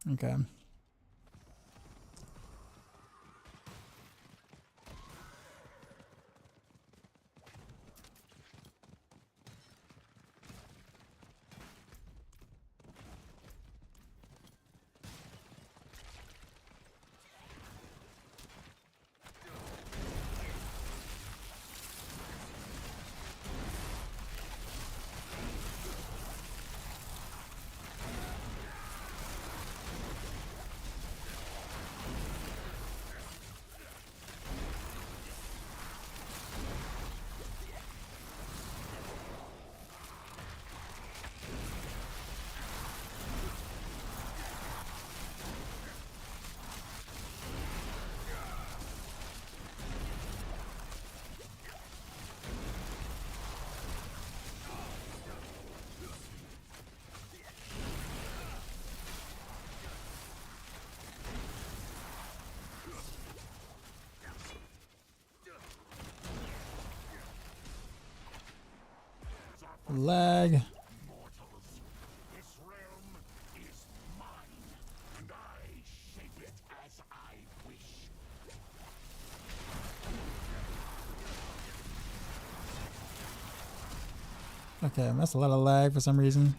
Okay. Lag. This realm is mine, and I shape it as I wish. Okay, that's a lot of lag for some reason.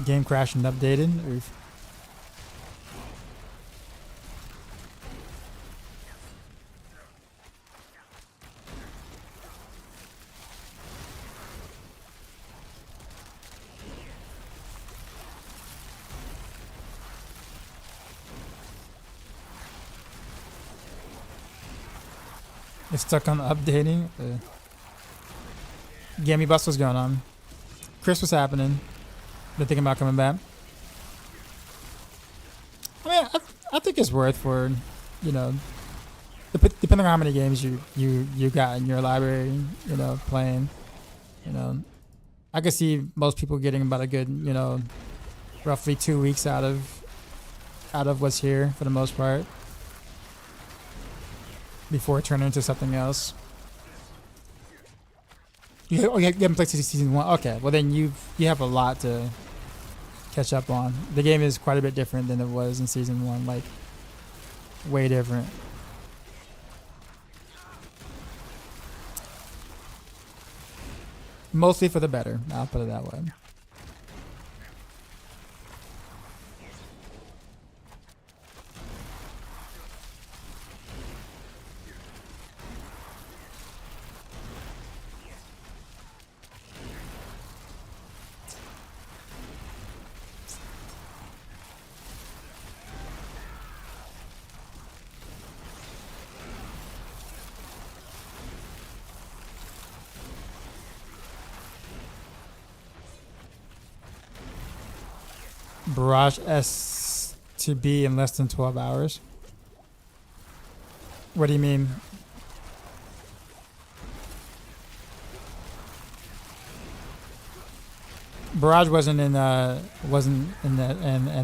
Game crashed and updated. Oof. It's stuck on updating. Gammy bust was going on. Chris was happening. Been thinking about coming back. I mean, I think it's worth for, you know, depending on how many games you got in your library, you know, playing. You know, I could see most people getting about a good, you know, roughly 2 weeks out of what's here for the most part, before it turned into something else. You haven't played season 1. Okay, well then you have a lot to catch up on. The game is quite a bit different than it was in season 1, like way different. Mostly for the better, I'll put it that way. Barrage S to B in less than 12 hours. What do you mean? Barrage wasn't in the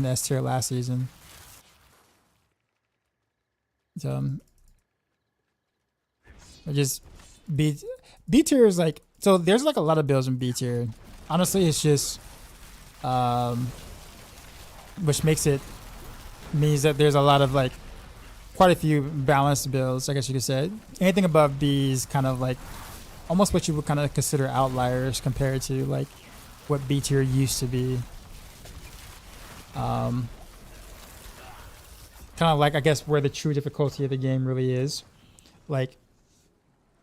S tier last season. So just B tier is like, so there's like a lot of builds in B tier. Honestly, it's just which means that there's a lot of like quite a few balanced builds, I guess you could say. Anything above B is kind of like almost what you would kind of consider outliers compared to like what B tier used to be. Kind of like, I guess, where the true difficulty of the game really is. Like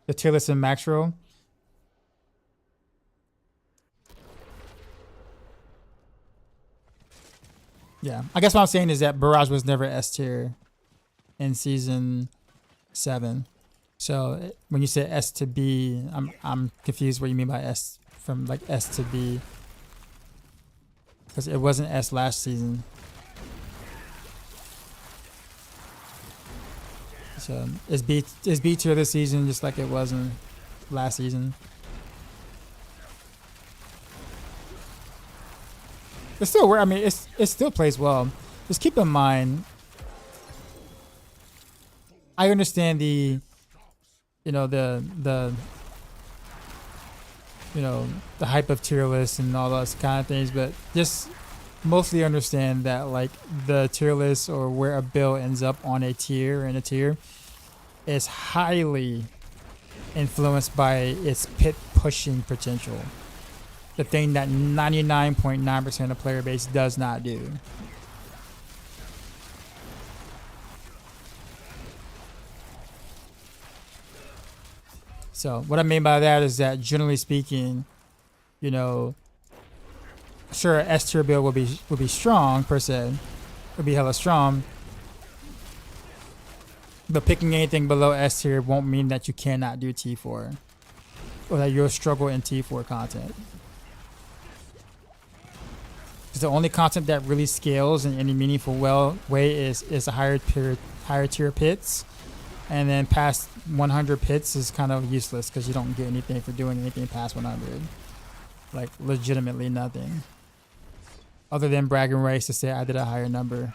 the tier list in Maxroll. Yeah, I guess what I'm saying is that Barrage was never S tier in season 7. So when you say S to B, I'm confused what you mean by S, from like S to B, because it wasn't S last season. So is B tier this season just like it wasn't last season? It's still, I mean, it still plays well. Just keep in mind, I understand the, you know, the you know, the hype of tier lists and all those kind of things, but just mostly understand that like the tier list or where a build ends up on a tier in a tier is highly influenced by its pit pushing potential. The thing that 99.9% of player base does not do. So what I mean by that is that generally speaking, you know, sure S tier build will be strong per se, would be hella strong. But picking anything below S tier won't mean that you cannot do T4 or that you'll struggle in T4 content. Because the only content that really scales in any meaningful way is the higher tier pits, and then past 100 pits is kind of useless because you don't get anything for doing anything past 100, like legitimately nothing, other than bragging rights to say I did a higher number.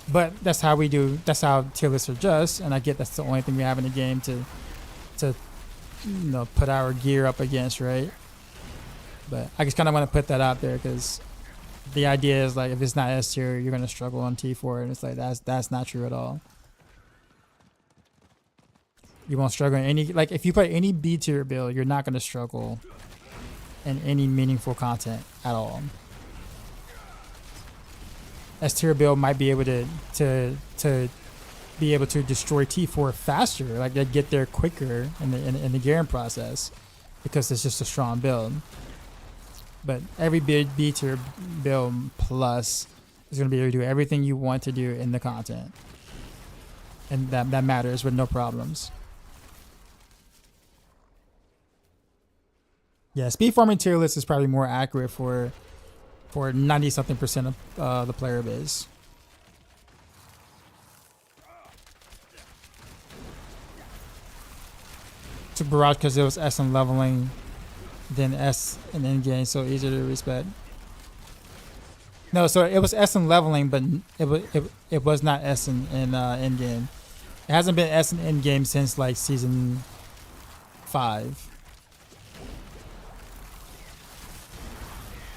But that's how we do. That's how tier lists are just, and I get that's the only thing we have in the game to you know, put our gear up against, right? But I just kind of want to put that out there because the idea is like if it's not S tier, you're gonna struggle on T4, and it's like that's not true at all. You won't struggle in any, like if you play any B tier build, you're not gonna struggle in any meaningful content at all. S tier build might be able to be able to destroy T4 faster, like they get there quicker in the gearing process because it's just a strong build. But every big B tier build plus is going to be able to do everything you want to do in the content, and that matters with no problems. Yeah, speed farming tier list is probably more accurate for 90-something% of the player base. To Barrage because it was S in leveling, then S in Endgame, so easier to respect. No, so it was S in leveling, but it was not S in Endgame. It hasn't been S in Endgame since like season 5.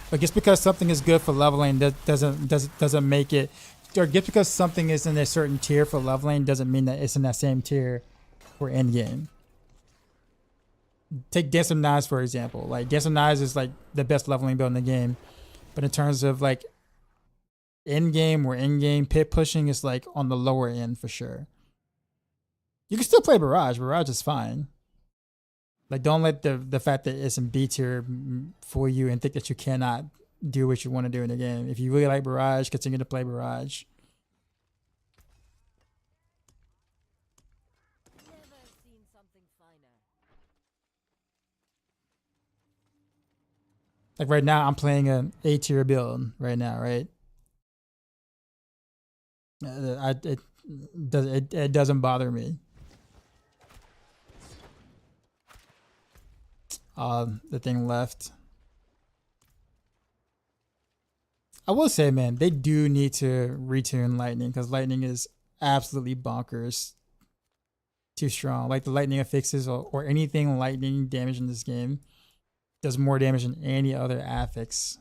But just because something is good for leveling doesn't make it, or just because something is in a certain tier for leveling doesn't mean that it's in that same tier for endgame. Take Dance of Knives for example. Like Dance of Knives is like the best leveling build in the game, but in terms of like endgame or endgame pit pushing is like on the lower end for sure. You can still play Barrage. Barrage is fine. Like don't let the fact that it's in B tier fool you and think that you cannot do what you want to do in the game. If you really like Barrage, continue to play Barrage. Like right now, I'm playing an A tier build right now, right? It doesn't bother me. The thing left. I will say, man, they do need to retune Lightning because Lightning is absolutely bonkers. Too strong. Like the Lightning affixes or anything Lightning damage in this game does more damage than any other affix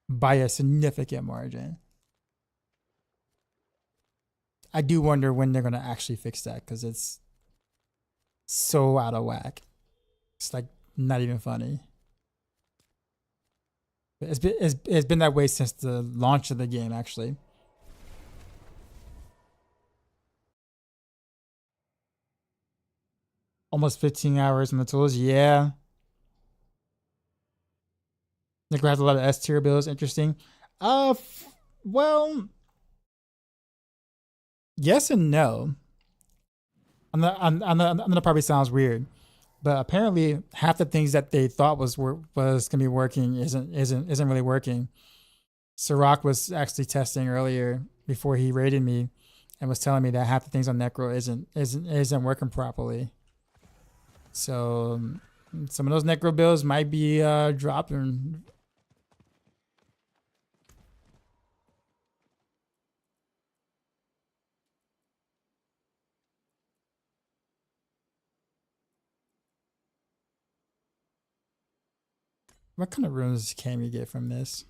by a significant margin. I do wonder when they're going to actually fix that because it's so out of whack. It's like not even funny. It's been that way since the launch of the game, actually. Almost 15 hours in the tools, yeah. Necro has a lot of S tier builds. Interesting. Well, yes and no. I'm gonna probably sounds weird, but apparently half the things that they thought was gonna be working isn't really working. Sirach was actually testing earlier before he raided me, and was telling me that half the things on Necro isn't working properly. So some of those Necro builds might be dropping. What kind of runes can we get from this?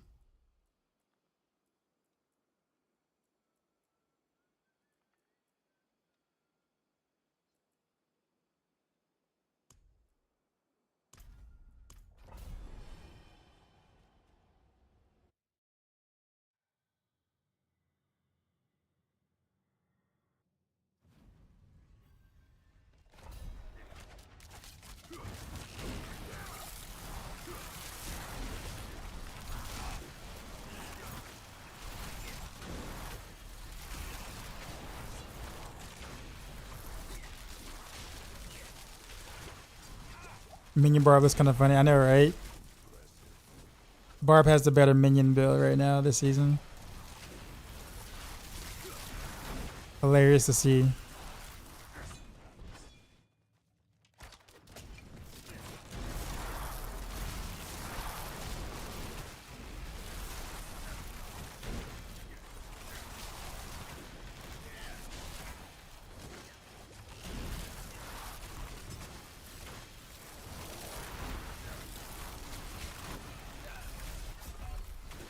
Minion Barb is kind of funny. I know, right? Barb has the better minion build right now this season. Hilarious to see.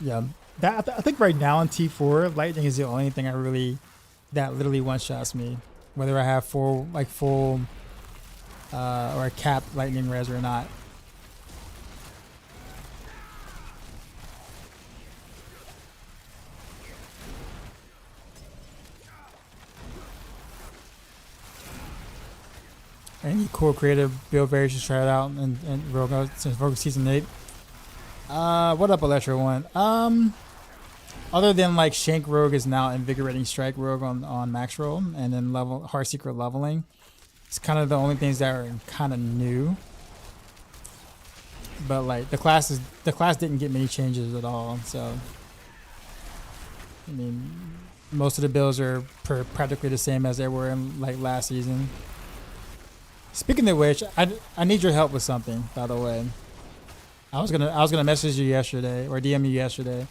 Yeah, that I think right now in T4, lightning is the only thing that literally one shots me, whether I have full or a cap lightning res or not. Any cool creative build variations, try it out and Rogue since Rogue Season 8. What up, Electro One? Other than like Shank Rogue is now Invigorating Strike Rogue on Maxroll, and then Heartseeker leveling. It's kind of the only things that are kind of new. But like the class didn't get many changes at all, so I mean most of the builds are practically the same as they were in like last season. Speaking of which, I need your help with something, by the way. I was gonna message you yesterday or DM you yesterday.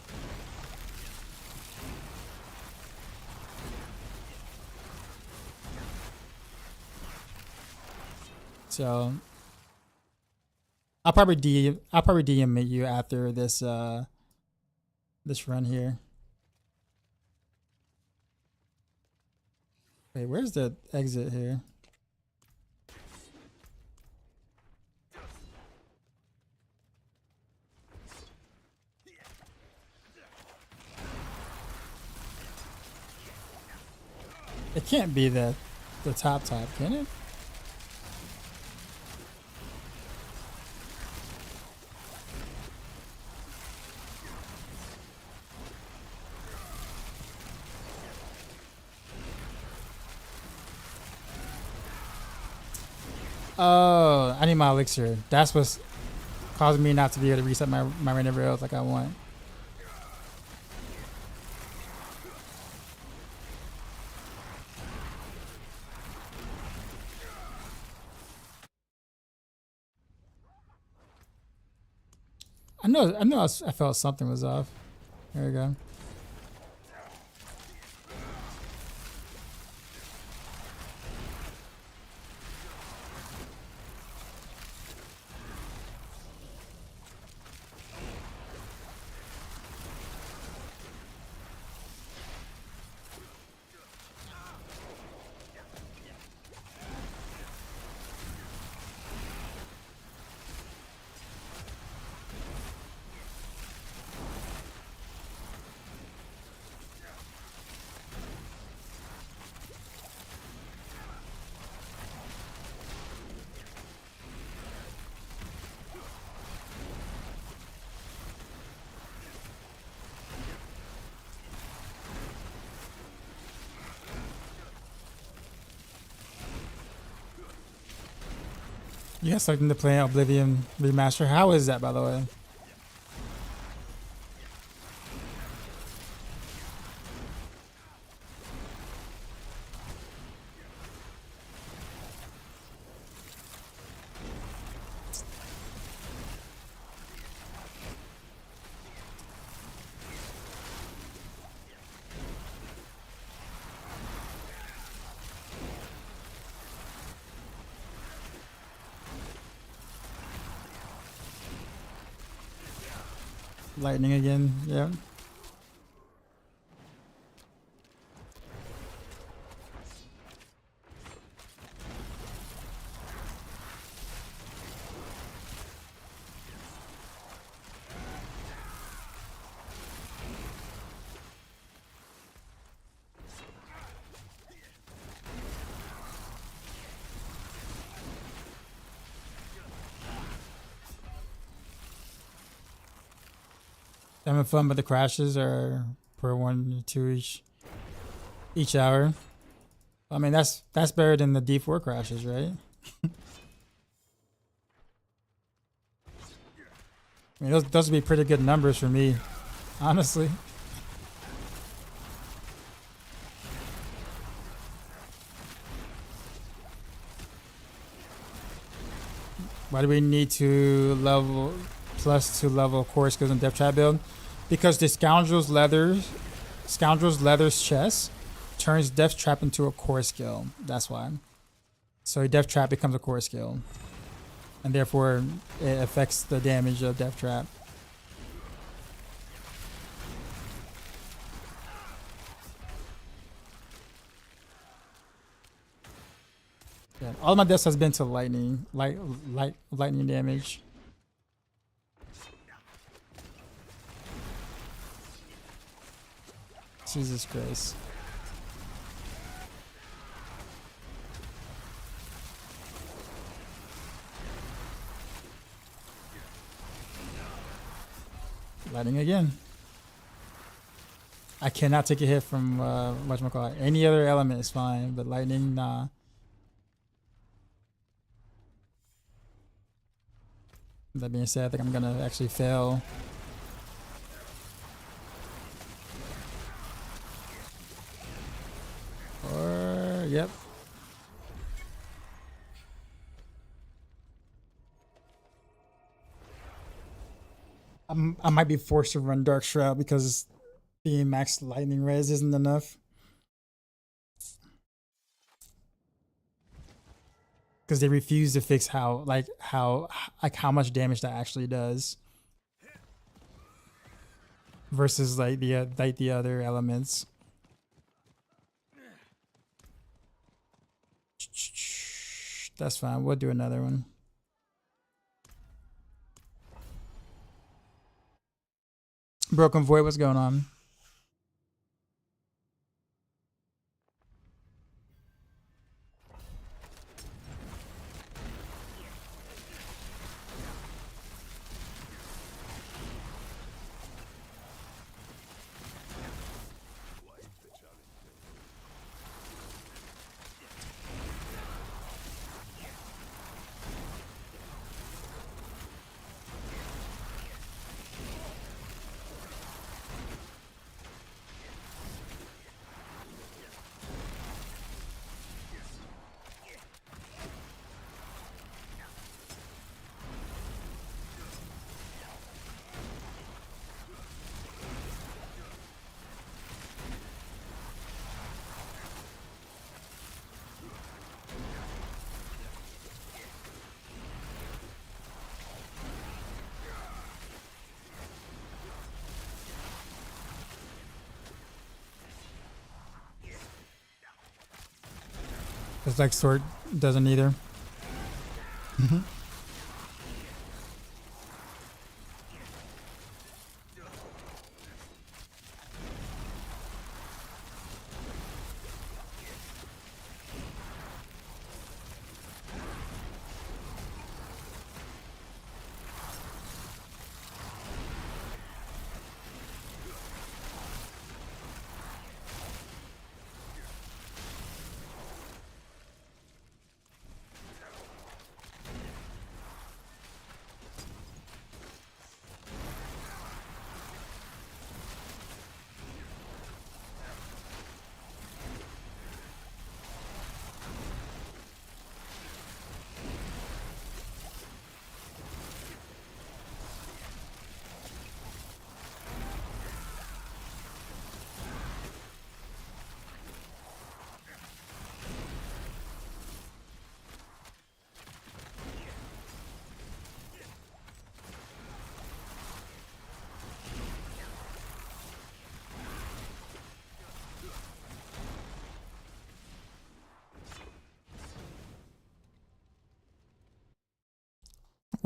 So I'll probably DM you after this this run here. Wait, where's the exit here? It can't be the top, can it? Oh, I need my elixir. That's what's causing me not to be able to reset my random rails like I want. I felt something was off. There we go. You got something to play Oblivion Remaster. How is that, by the way? Lightning again. Yeah. Having fun, but the crashes are per 1 to 2 each hour. I mean, that's better than the D4 crashes, right? I mean, those would be pretty good numbers for me, honestly. Why do we need to level +2 level core skills in Death Trap build? Because the Scoundrel's Leather's chest turns Death Trap into a core skill. That's why. So Death Trap becomes a core skill. And therefore it affects the damage of Death Trap. Yeah, all my deaths has been to lightning damage. Jesus Christ. Lightning again. I cannot take a hit from whatchamacallit. Any other element is fine, but lightning, nah. That being said, I think I'm gonna actually fail. Or yep. I might be forced to run Dark Shroud because being max lightning res isn't enough. Because they refuse to fix how much damage that actually does versus like the other elements. That's fine. We'll do another one. Broken Void, what's going on? It's like Sword doesn't either.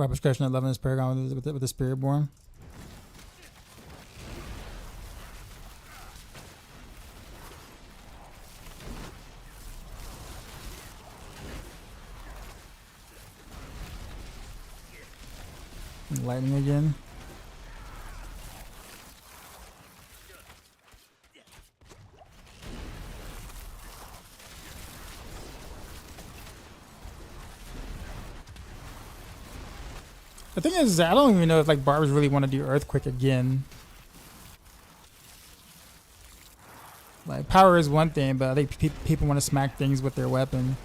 Weapons Crushing at 11 is Paragon with the Spiritborn. Lightning again. The thing is, I don't even know if like barbers really want to do Earthquake again. Like power is one thing, but I think people want to smack things with their weapon.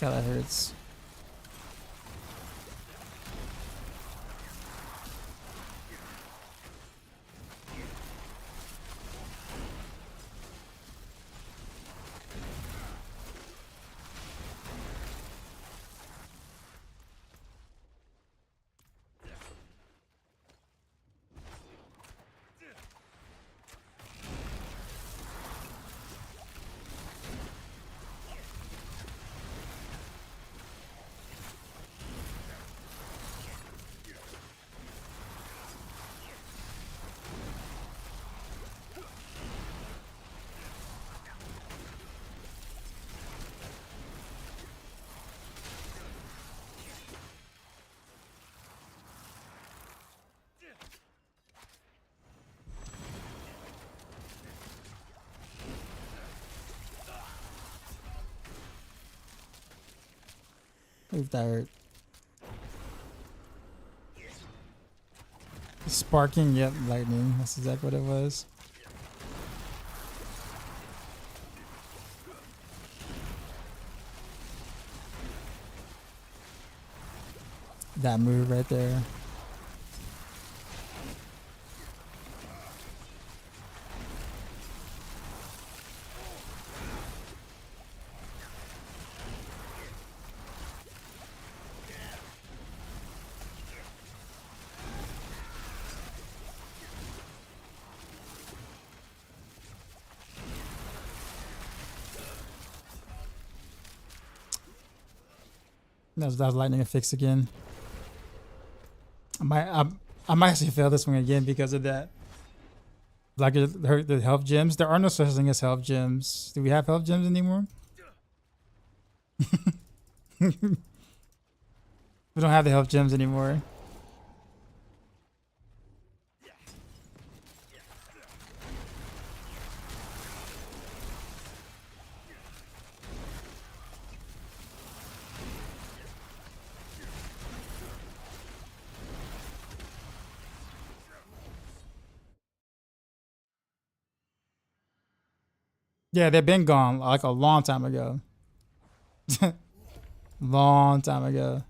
God, that hurts. Oof, that hurt. Sparking, yep, lightning. That's exactly what it was. That move right there. That was lightning fix again. I might actually fail this one again because of that. Like the health gems. There are no such thing as health gems. Do we have health gems anymore? We don't have the health gems anymore. Yeah, they've been gone like a long time ago. Long time ago.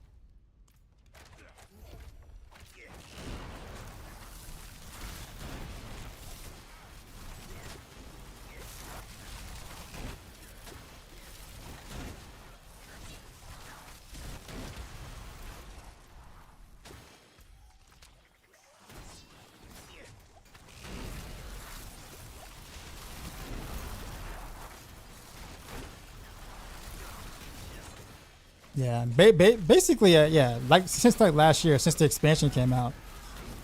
Yeah, basically, yeah. Like since like last year, since the expansion came out,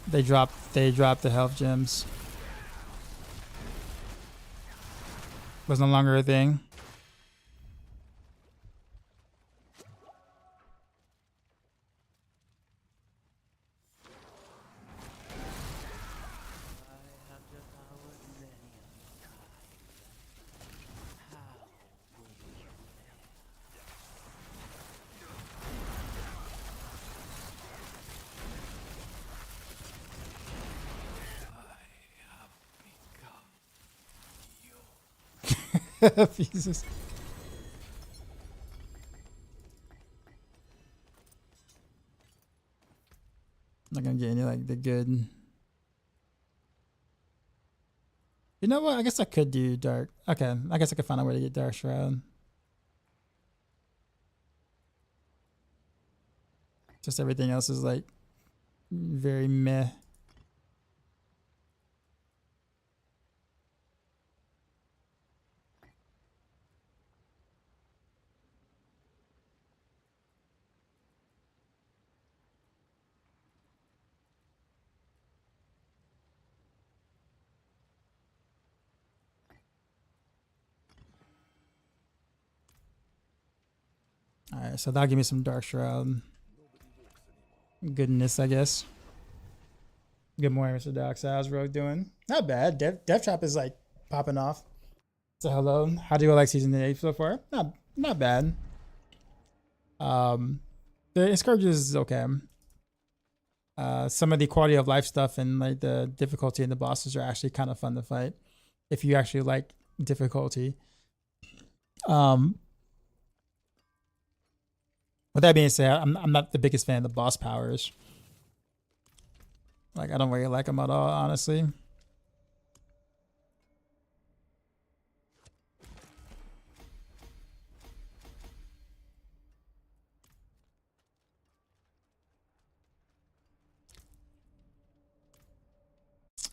they dropped the health gems. Was no longer a thing. Jesus. Not gonna get any like the good. You know what? I guess I could do dark. Okay, I guess I could find a way to get dark shroud. Just everything else is like very meh. All right, so that'll give me some dark shroud goodness, I guess. Good morning, Mr. Docs. How's Rogue doing? Not bad. Death Trap is like popping off. So hello. How do you like season 8 so far? Not bad. The Scourges is okay. Some of the quality of life stuff and like the difficulty in the bosses are actually kind of fun to fight if you actually like difficulty. With that being said, I'm not the biggest fan of the boss powers. Like, I don't really like them at all, honestly.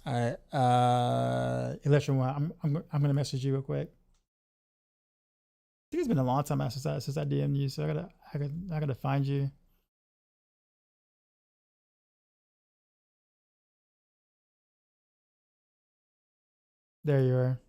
All right, Electron One, I'm gonna message you real quick. I think it's been a long time since I DM'd you, so I gotta find you. There you are.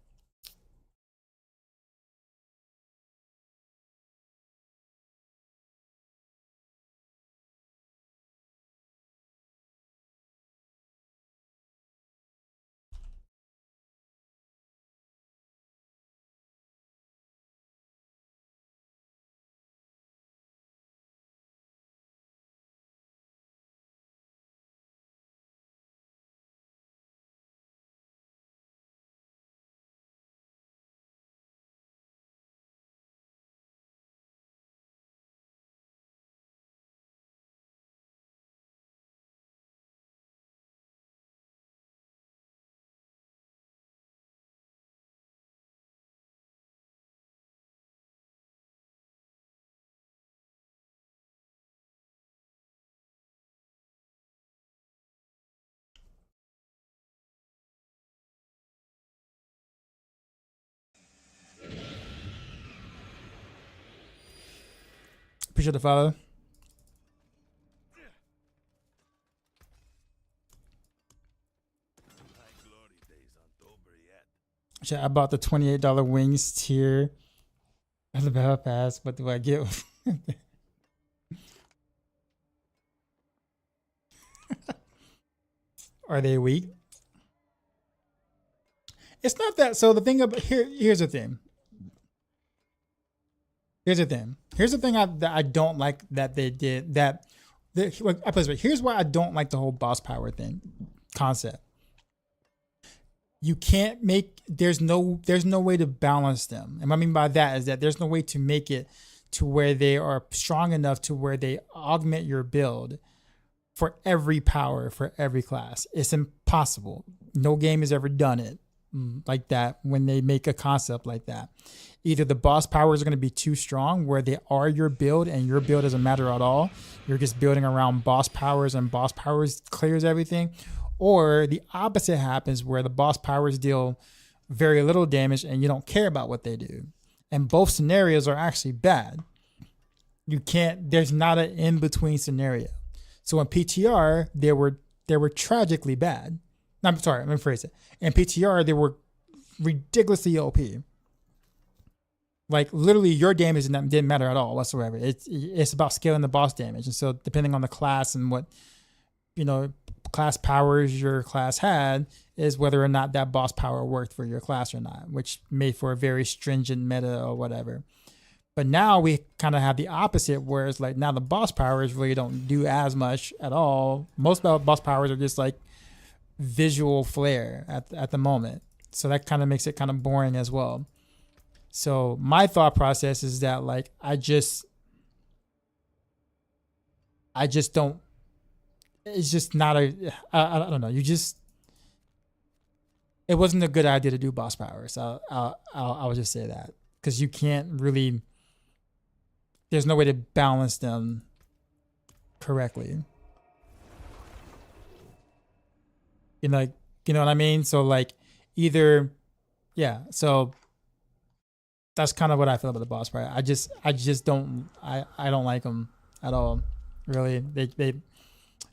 Appreciate the follow. Shit, I bought the $28 wings tier of the battle pass. What do I get? Are they weak? It's not that. So the thing about here's the thing. Here's the thing. Here's the thing that I don't like that they did. Here's why I don't like the whole boss power thing concept. You can't make. There's no way to balance them. And what I mean by that is that there's no way to make it to where they are strong enough to where they augment your build for every power for every class. It's impossible. No game has ever done it like that when they make a concept like that. Either the boss powers are going to be too strong where they are your build and your build doesn't matter at all. You're just building around boss powers and boss powers clears everything. Or the opposite happens where the boss powers deal very little damage and you don't care about what they do. And both scenarios are actually bad. There's not an in-between scenario. So in PTR, they were tragically bad. I'm sorry, let me phrase it. In PTR, they were ridiculously OP. Like literally your damage didn't matter at all whatsoever. It's about scaling the boss damage. And so depending on the class and what, class powers your class had is whether or not that boss power worked for your class or not, which made for a very stringent meta or whatever. But now we kind of have the opposite, where it's like now the boss powers really don't do as much at all. Most boss powers are just like visual flair at the moment. So that kind of makes it kind of boring as well. So my thought process is that like I just don't. It's just not a. I don't know. It wasn't a good idea to do boss powers. I'll just say that because you can't really. There's no way to balance them correctly. You know what I mean? So like either, yeah. So that's kind of what I feel about the boss fight. I just don't like them at all. Really, they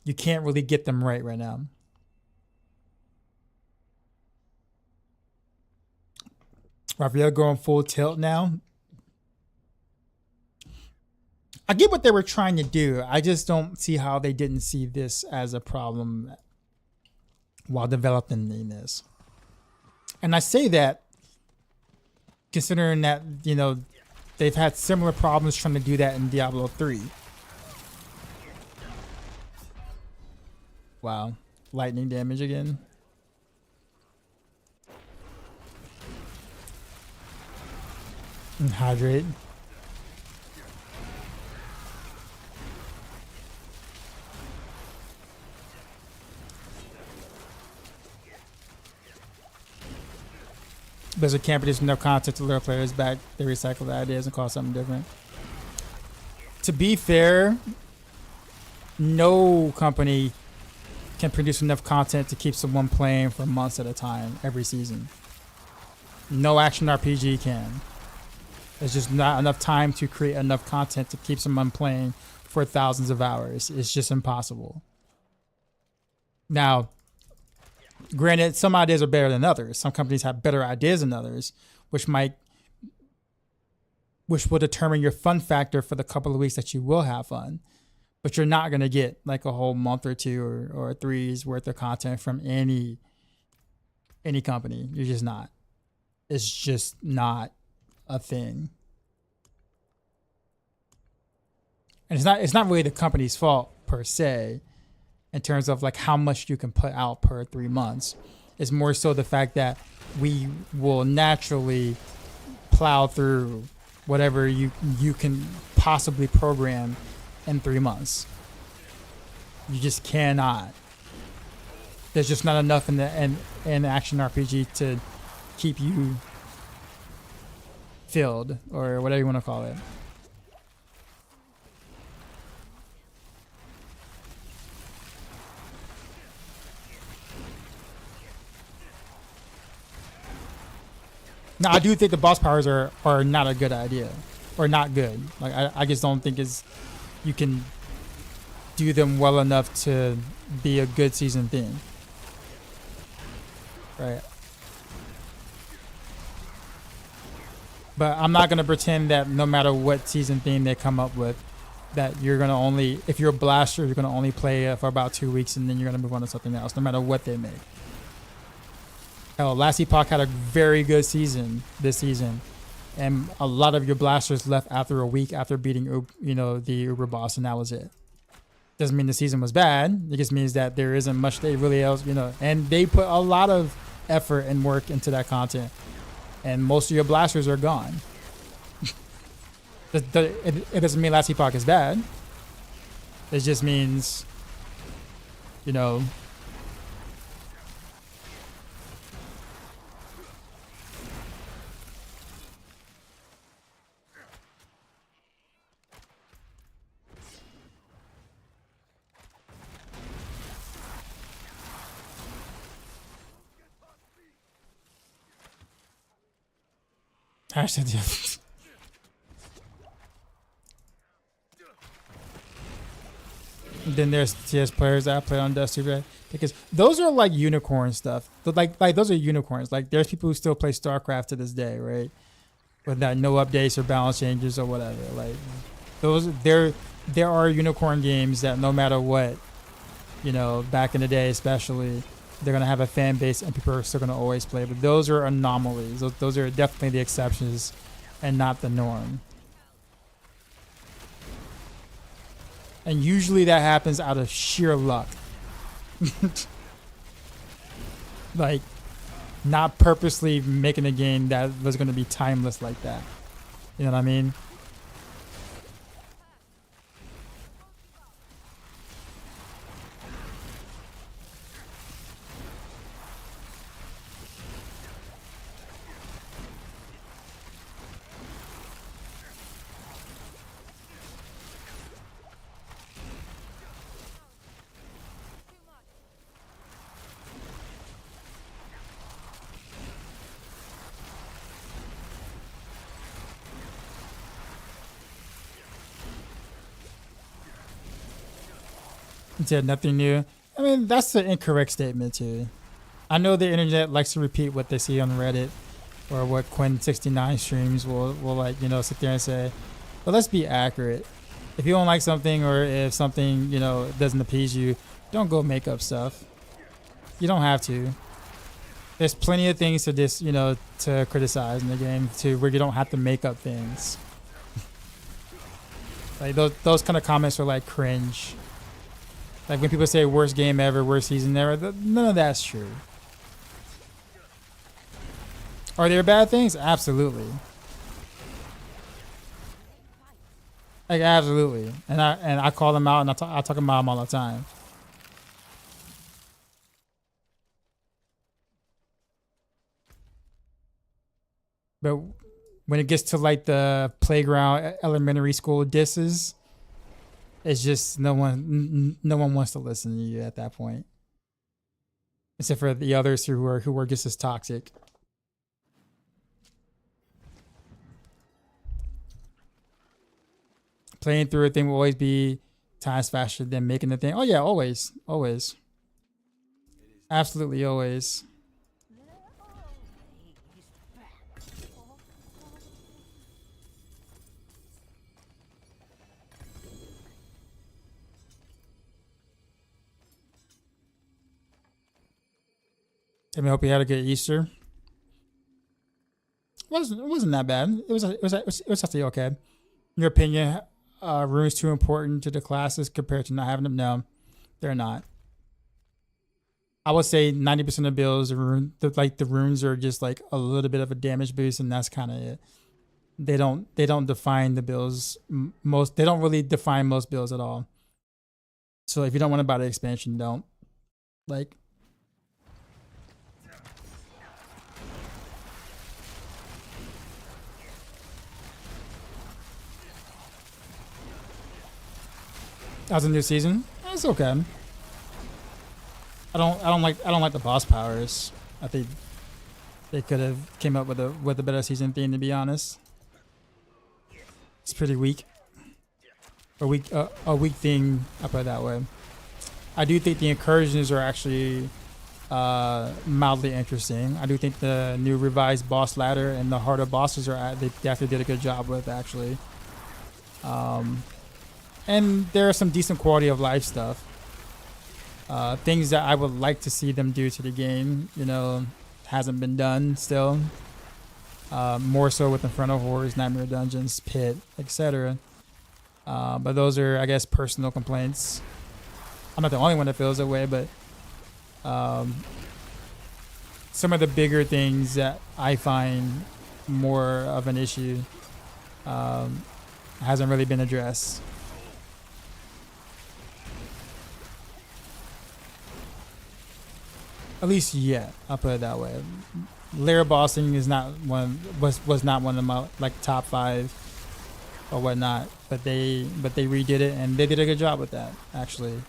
you can't really get them right now. Raphael going full tilt now. I get what they were trying to do. I just don't see how they didn't see this as a problem while developing this. And I say that considering that, you know, they've had similar problems trying to do that in Diablo 3. Wow. Lightning damage again. And hydrate. Blizzard can't produce enough content to lure players back. They recycle the ideas and call something different. To be fair, no company can produce enough content to keep someone playing for months at a time every season. No action RPG can. There's just not enough time to create enough content to keep someone playing for thousands of hours. It's just impossible. Now, granted, some ideas are better than others. Some companies have better ideas than others, which will determine your fun factor for the couple of weeks that you will have fun. But you're not going to get like a whole month or two or three's worth of content from any company. You're just not. It's just not a thing. And it's not really the company's fault per se in terms of like how much you can put out per 3 months. It's more so the fact that we will naturally plow through whatever you can possibly program in 3 months. You just cannot. There's just not enough in the action RPG to keep you filled or whatever you want to call it. Now, I do think the boss powers are not a good idea, or not good. Like I just don't think you can do them well enough to be a good season thing. Right. But I'm not gonna pretend that no matter what season theme they come up with, that you're gonna only, if you're a blaster, you're gonna only play it for about 2 weeks and then you're gonna move on to something else, no matter what they make. Hell, Last Epoch had a very good season this season, and a lot of your blasters left after a week after beating, you know, the Uber boss, and that was it. Doesn't mean the season was bad. It just means that there isn't much they really else, you know, and they put a lot of effort and work into that content, and most of your blasters are gone. It doesn't mean Last Epoch is bad. It just means, you know, hashtag. Then there's TS players that play on Dusty Red, because those are like unicorn stuff. Like those are unicorns. Like there's people who still play StarCraft to this day, right? With that no updates or balance changes or whatever. Like those, there are unicorn games that no matter what, you know, back in the day especially, they're gonna have a fan base and people are still gonna always play. But those are anomalies. Those are definitely the exceptions and not the norm. And usually that happens out of sheer luck. Like, not purposely making a game that was going to be timeless like that. You know what I mean? Yeah, nothing new. I mean, that's the incorrect statement too. I know the internet likes to repeat what they see on Reddit or what Quinn69 streams will like, you know, sit there and say. But let's be accurate. If you don't like something or if something, you know, doesn't appease you, don't go make up stuff. You don't have to. There's plenty of things to just, you know, to criticize in the game to where you don't have to make up things. Like those kind of comments are like cringe. Like when people say worst game ever, worst season ever, none of that's true. Are there bad things? Absolutely. Like absolutely, and I call them out and I talk about them all the time. But when it gets to like the playground, elementary school disses, it's just no one wants to listen to you at that point, except for the others who are just as toxic. Playing through a thing will always be times faster than making the thing. Oh yeah, always, always, absolutely always. I hope you had a good Easter. It wasn't that bad. It was actually okay. In your opinion, runes too important to the classes compared to not having them? No, they're not. I would say 90% of builds, the runes are just like a little bit of a damage boost, and that's kind of it. They don't define the builds most. They don't really define most builds at all. So if you don't want to buy the expansion, don't. Like. As a new season, it's okay. I don't like the boss powers. I think they could have came up with a better season theme, to be honest. It's pretty weak. A weak thing, I put it that way. I do think the incursions are actually mildly interesting. I do think the new revised boss ladder and the harder bosses they definitely did a good job with, actually. And there are some decent quality of life stuff. Things that I would like to see them do to the game, you know, hasn't been done still. More so with Inferno Horrors, Nightmare Dungeons, Pit, etc. But those are, I guess, personal complaints. I'm not the only one that feels that way, but some of the bigger things that I find more of an issue hasn't really been addressed. At least yet, I'll put it that way. Layer bossing is not was not one of my like top 5 or whatnot, but they redid it and they did a good job with that, actually.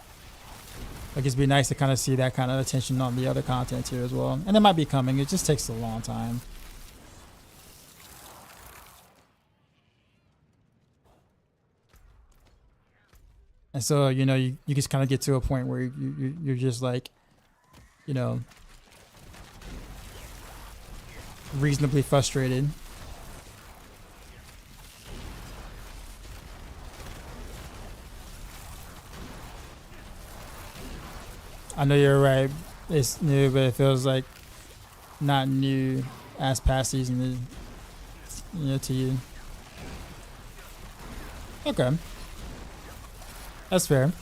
Like it'd be nice to kind of see that kind of attention on the other content too as well, and it might be coming. It just takes a long time. And so you know you just kind of get to a point where you're just like, you know, reasonably frustrated. I know you're right. It's new, but it feels like not new as past season is, you know, to you. Okay. That's fair.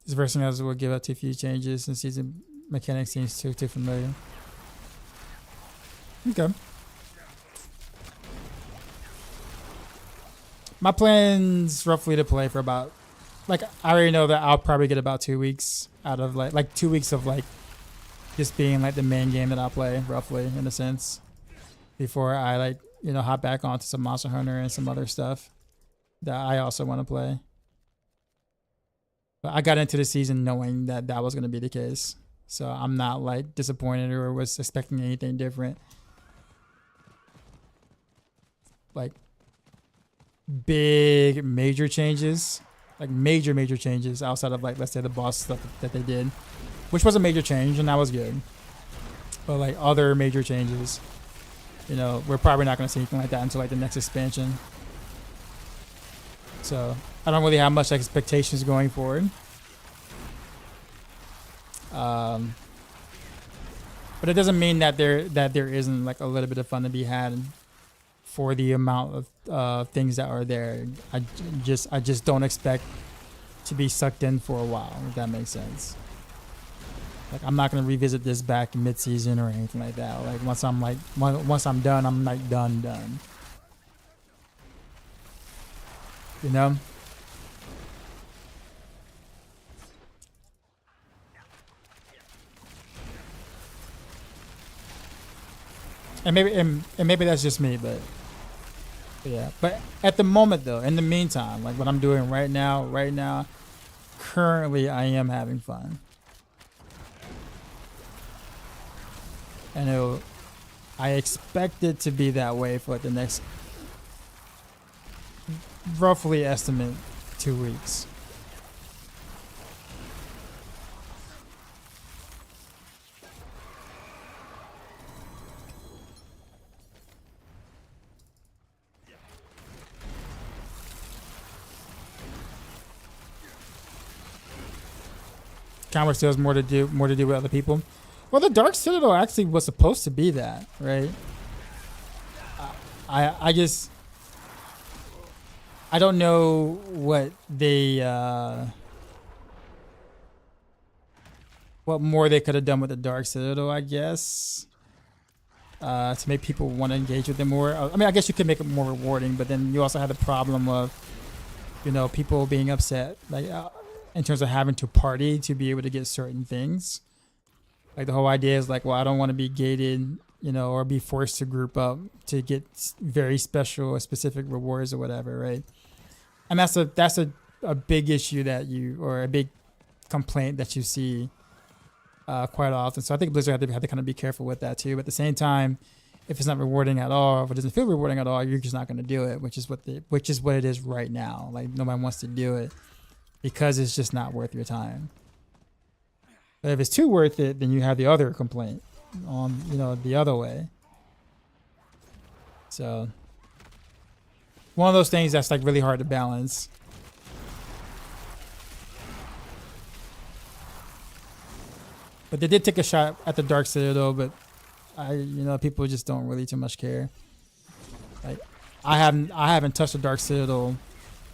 This versing as will give up to a few changes and season mechanics seems too familiar. Okay. My plan's roughly to play for about, like, I already know that I'll probably get about 2 weeks out of like 2 weeks of like just being like the main game that I'll play roughly in a sense before I like, you know, hop back onto some Monster Hunter and some other stuff that I also want to play. But I got into the season knowing that that was going to be the case. So I'm not like disappointed or was expecting anything different. Like big major changes, like major changes outside of like, let's say the boss stuff that they did, which was a major change and that was good. But like other major changes, you know, we're probably not going to see anything like that until like the next expansion. So I don't really have much expectations going forward. But it doesn't mean that there isn't like a little bit of fun to be had for the amount of things that are there. I just don't expect to be sucked in for a while, if that makes sense. Like I'm not gonna revisit this back in mid-season or anything like that. Like once I'm done, I'm like done. You know? And maybe that's just me, but yeah. But at the moment though, in the meantime, like what I'm doing right now, currently I am having fun. And I expect it to be that way for like the next roughly estimate 2 weeks. Commerce still has more to do with other people. Well, the Dark Citadel actually was supposed to be that, right? I just I don't know what they what more they could have done with the Dark Citadel, I guess. To make people want to engage with it more. I mean, I guess you could make it more rewarding, but then you also have the problem of, you know, people being upset, like in terms of having to party to be able to get certain things. Like the whole idea is like, well, I don't want to be gated, you know, or be forced to group up to get very special or specific rewards or whatever, right? And that's a big issue that or a big complaint that you see quite often. So I think Blizzard have to kind of be careful with that too. But at the same time, if it's not rewarding at all, if it doesn't feel rewarding at all, you're just not going to do it, which is what it is right now. Like nobody wants to do it because it's just not worth your time. But if it's too worth it, then you have the other complaint on, you know, the other way. So one of those things that's like really hard to balance. But they did take a shot at the Dark Citadel, but people just don't really too much care. Like I haven't touched the Dark Citadel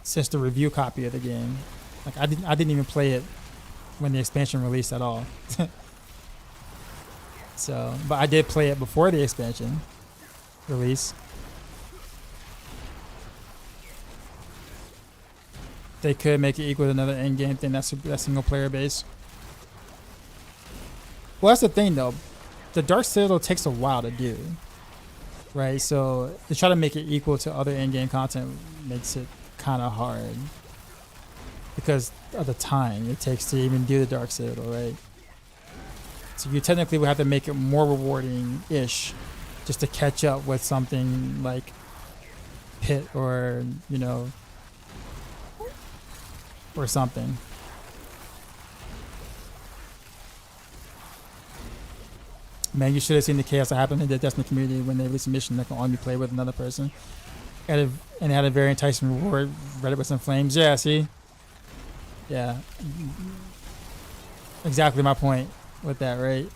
since the review copy of the game. Like I didn't even play it when the expansion released at all. So, but I did play it before the expansion release. They could make it equal to another endgame thing. That's single player base. Well, that's the thing though. The Dark Citadel takes a while to do, right? So to try to make it equal to other endgame content makes it kind of hard because of the time it takes to even do the Dark Citadel, right? So you technically would have to make it more rewarding-ish just to catch up with something like Pit or, you know, or something. Man, you should have seen the chaos that happened in the Destiny community when they released a mission that can only play with another person. And it had a very enticing reward. Reddit with some flames. Yeah, see? Yeah. Exactly my point with that, right?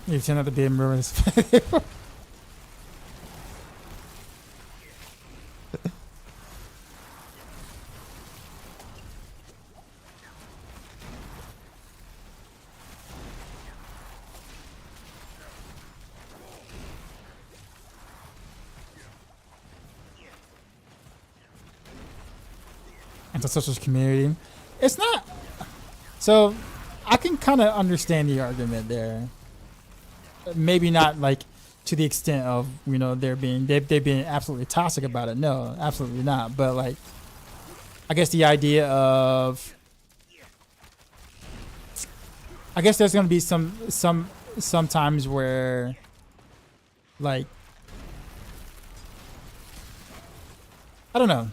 You turned out to be a murderous. the social community. It's not. So I can kind of understand the argument there. Maybe not like to the extent of, you know, they're being absolutely toxic about it. No, absolutely not. But like, I guess the idea of, I guess there's gonna be some times where, like, I don't know.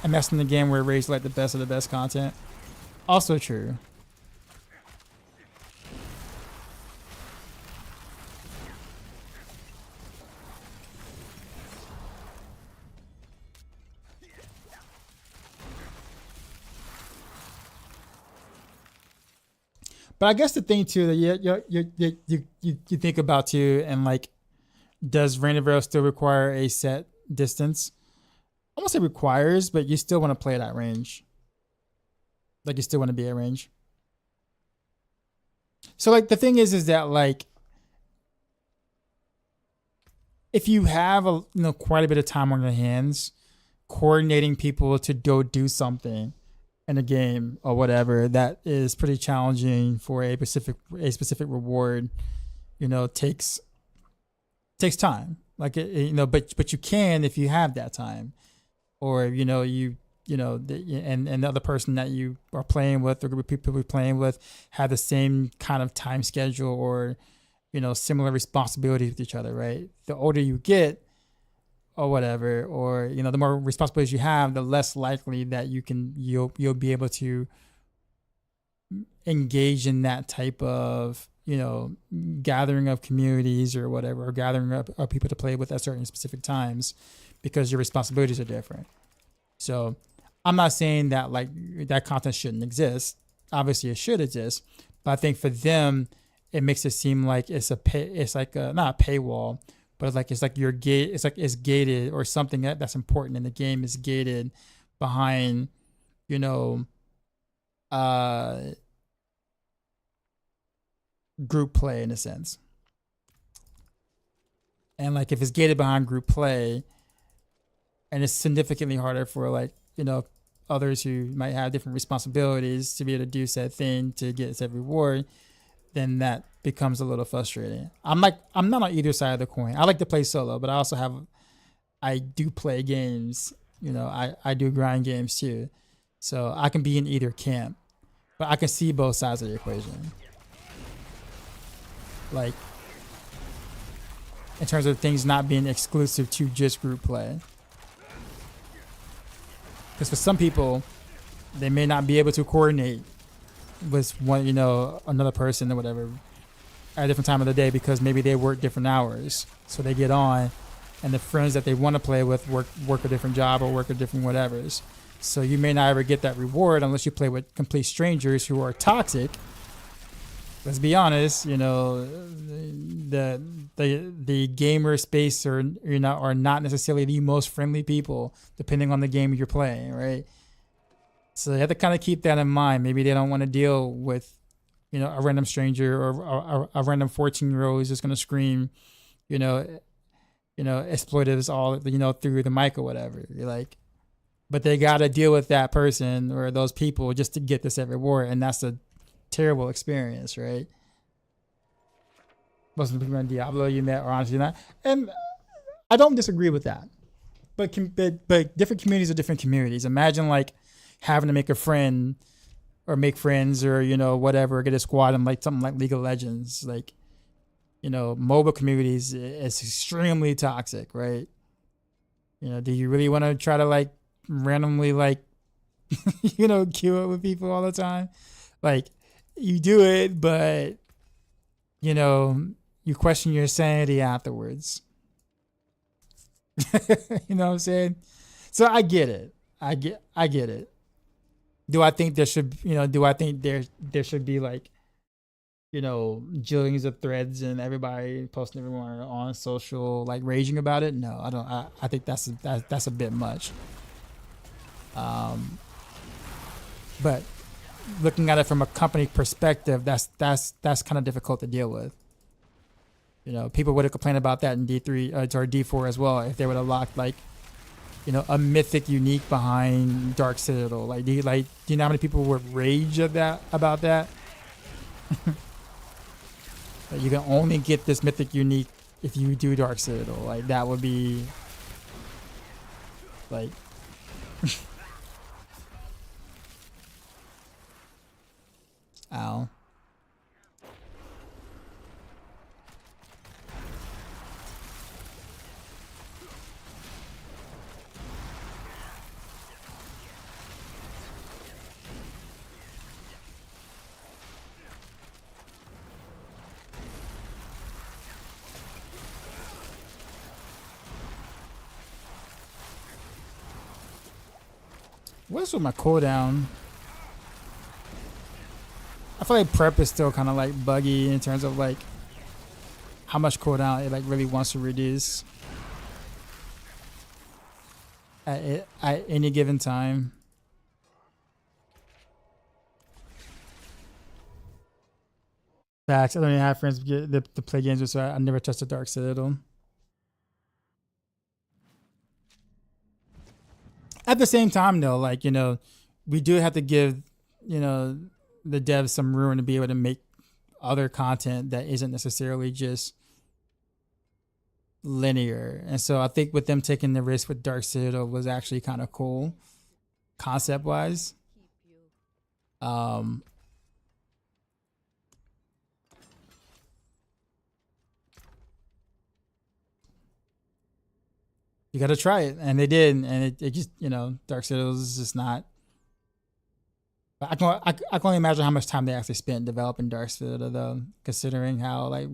And that's in the game where it raised like the best of the best content. Also true. But I guess the thing too that you think about too, and like, does Rain of Arrow still require a set distance? I won't say requires, but you still want to play at that range. Like, you still want to be at range. So like the thing is that like, if you have quite a bit of time on your hands, coordinating people to go do something in a game or whatever that is pretty challenging for a specific reward, you know, takes time. Like, you know, but you can if you have that time, or you know and the other person that you are playing with, or group of people you're playing with, have the same kind of time schedule, or you know, similar responsibilities with each other, right? The older you get or whatever, or you know, the more responsibilities you have, the less likely that you'll be able to engage in that type of, you know, gathering of communities or whatever, or gathering of people to play with at certain specific times, because your responsibilities are different. So I'm not saying that like that content shouldn't exist. Obviously it should exist, but I think for them it makes it seem like it's like not a paywall, but it's like your gate. It's like it's gated, or something that's important in the game is gated behind, you know, group play in a sense. And like, if it's gated behind group play, and it's significantly harder for, like, you know, others who might have different responsibilities to be able to do said thing to get said reward, then that becomes a little frustrating. I'm not on either side of the coin. I like to play solo, but I do play games. You know, I do grind games too, so I can be in either camp. But I can see both sides of the equation. Like, in terms of things not being exclusive to just group play. Because for some people, they may not be able to coordinate with one, you know, another person or whatever at a different time of the day, because maybe they work different hours. So they get on, and the friends that they want to play with work a different job or work a different whatevers. So you may not ever get that reward unless you play with complete strangers who are toxic. Let's be honest, you know, the gamer space are not necessarily the most friendly people, depending on the game you're playing, right? So you have to kind of keep that in mind. Maybe they don't want to deal with, you know, a random stranger or a random 14-year-old who's just going to scream, you know, exploitives all, you know, through the mic or whatever. You're like, but they got to deal with that person or those people just to get this reward, and that's a terrible experience, right? Most of the people in Diablo you met are honestly not, and I don't disagree with that. But different communities are different communities. Imagine like having to make a friend or make friends or, you know, whatever, get a squad in like something like League of Legends. Like, you know, mobile communities is extremely toxic, right? You know, do you really want to try to like randomly like you know, queue up with people all the time? Like, you do it, but you know, you question your sanity afterwards. You know what I'm saying? So I get it. I get it. Do I think there should, you know, there should be like, you know, jillions of threads and everybody posting everyone on social like raging about it? No, I don't. I think that's a bit much. But looking at it from a company perspective, that's kind of difficult to deal with, You know, people would have complained about that in D3 or D4 as well if they would have locked like, you know, a mythic unique behind Dark Citadel. Like, do you know how many people would rage about that? Like, you can only get this mythic unique if you do Dark Citadel. Like, that would be like. Ow. What's with my cooldown? I feel like prep is still kind of like buggy in terms of like how much cooldown it like really wants to reduce at any given time. Facts. I don't even have friends to play games with, so I never touched a Dark Citadel. At the same time, though, like, you know, we do have to give, you know, the devs some room to be able to make other content that isn't necessarily just linear. And so I think with them taking the risk with Dark Citadel was actually kind of cool, concept wise. You got to try it, and they did, and it just, you know, Dark Citadel is just not. I can only imagine how much time they actually spent developing Dark Citadel, though, considering how like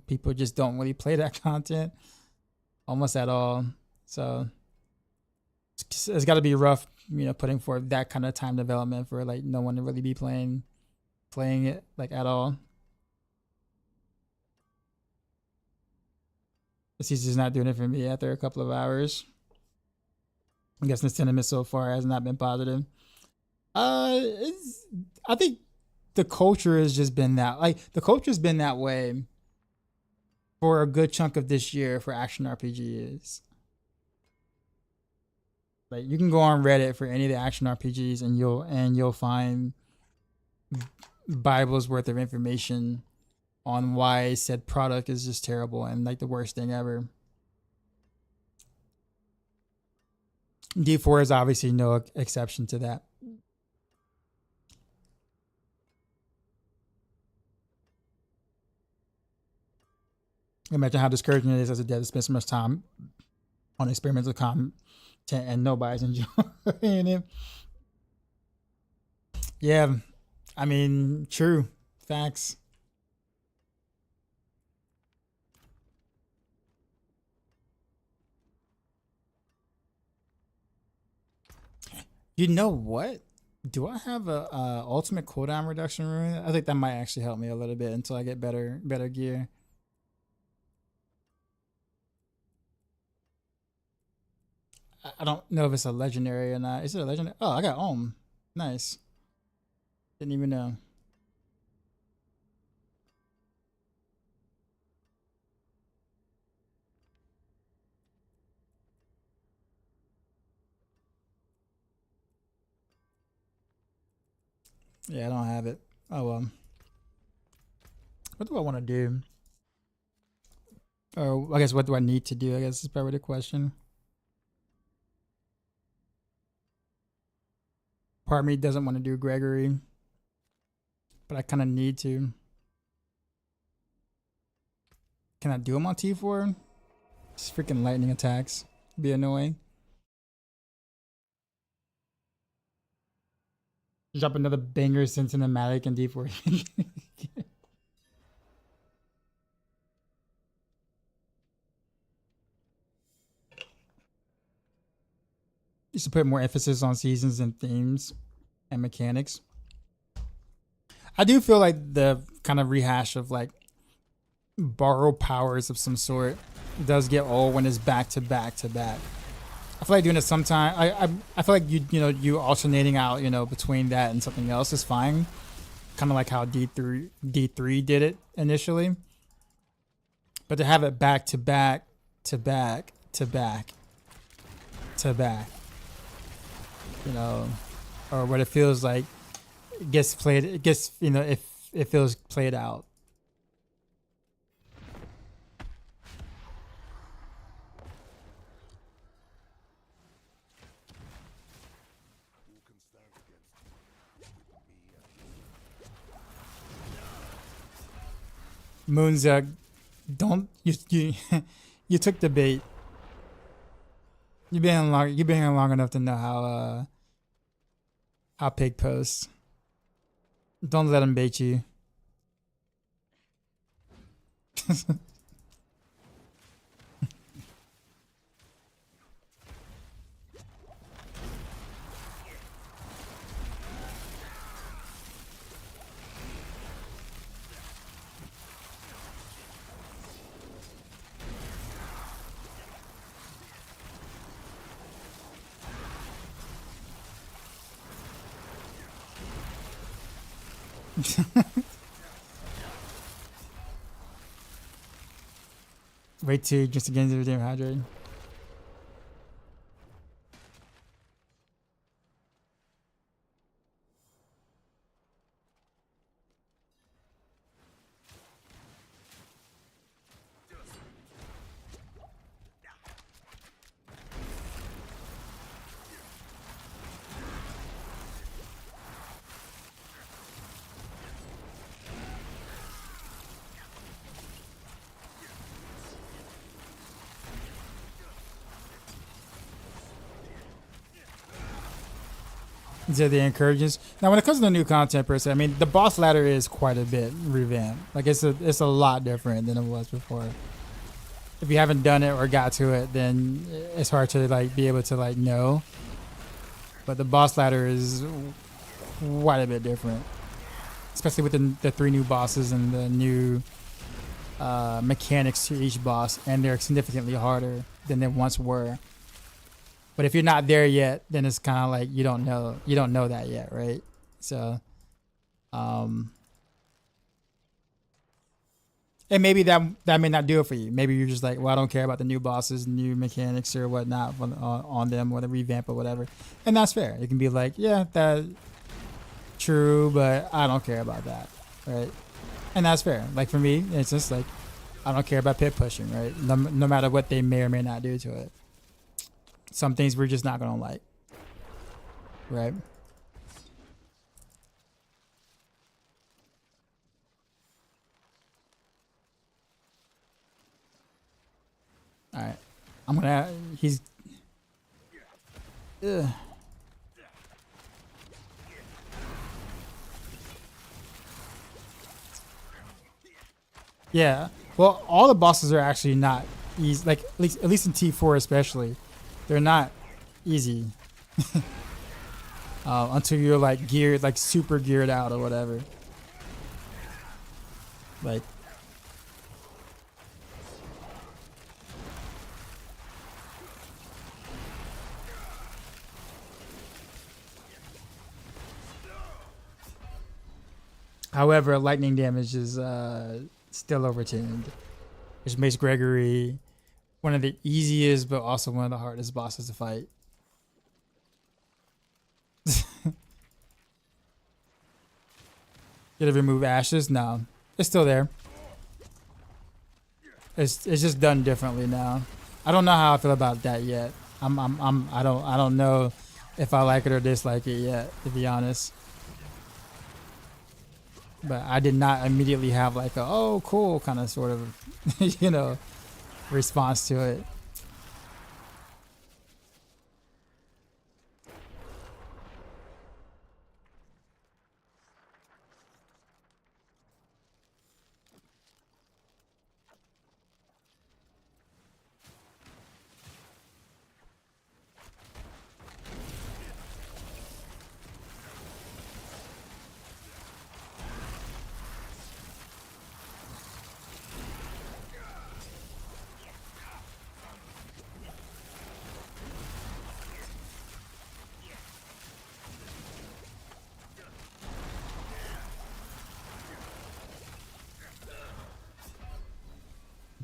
people just don't really play that content almost at all. So it's got to be rough, you know, putting forth that kind of time development for like no one to really be playing it like at all. He's just not doing it for me after a couple of hours. I guess the sentiment so far has not been positive. I think the culture has just been that. Like, the culture's been that way for a good chunk of this year for action RPGs. Like, you can go on Reddit for any of the action RPGs and you'll find Bible's worth of information on why said product is just terrible and like the worst thing ever. D4 is obviously no exception to that. Imagine how discouraging it is as a dev to spend so much time on experimental content and nobody's enjoying it. Yeah, I mean, true. Facts. You know what? Do I have a ultimate cooldown reduction rune? I think that might actually help me a little bit until I get better gear. I don't know if it's a legendary or not. Is it a legendary? Oh, I got Ohm. Nice. Didn't even know. Yeah, I don't have it. Oh well. What do I want to do? Or I guess what do I need to do? I guess is probably the question. Part of me doesn't want to do Gregory, but I kind of need to. Can I do him on T4? Just freaking lightning attacks. Be annoying. Drop another banger cinematic in D4. Used to put more emphasis on seasons and themes and mechanics. I do feel like the kind of rehash of like borrow powers of some sort does get old when it's back to back to back. I feel like doing it sometime. I feel like you alternating out between that and something else is fine. Kind of like how D3 did it initially. But to have it back to back to back to back to back, you know, or what it feels like, it gets played. It gets, you know, if it feels played out. Moon's don't you you took the bait. You've been here long enough to know how pig posts. Don't let him bait you. Wait till just again to the hydrate. To the incursions. Now, when it comes to the new content per se, I mean, the boss ladder is quite a bit revamped. Like it's a lot different than it was before. If you haven't done it or got to it, then it's hard to like be able to like know. But the boss ladder is quite a bit different, especially with the 3 new bosses and the new mechanics to each boss, and they're significantly harder than they once were. But if you're not there yet, then it's kind of like you don't know that yet, right? So, and maybe that may not do it for you. Maybe you're just like, well, I don't care about the new bosses, new mechanics or whatnot on them, or the revamp or whatever, and that's fair. You can be like, yeah, that's true, but I don't care about that, right? And that's fair. Like for me, it's just like I don't care about pit pushing, right? No matter what they may or may not do to it. Some things we're just not gonna like, right? All right, I'm gonna. He's. Ugh. Yeah. Well, all the bosses are actually not easy. Like at least in T4 especially. They're not easy until you're like geared, like super geared out or whatever. Like, however, lightning damage is still overtuned, which makes Gregory one of the easiest, but also one of the hardest bosses to fight. Did it remove ashes? No, it's still there. It's just done differently now. I don't know how I feel about that yet. I don't know if I like it or dislike it yet, to be honest. But I did not immediately have like a oh cool kind of sort of you know response to it.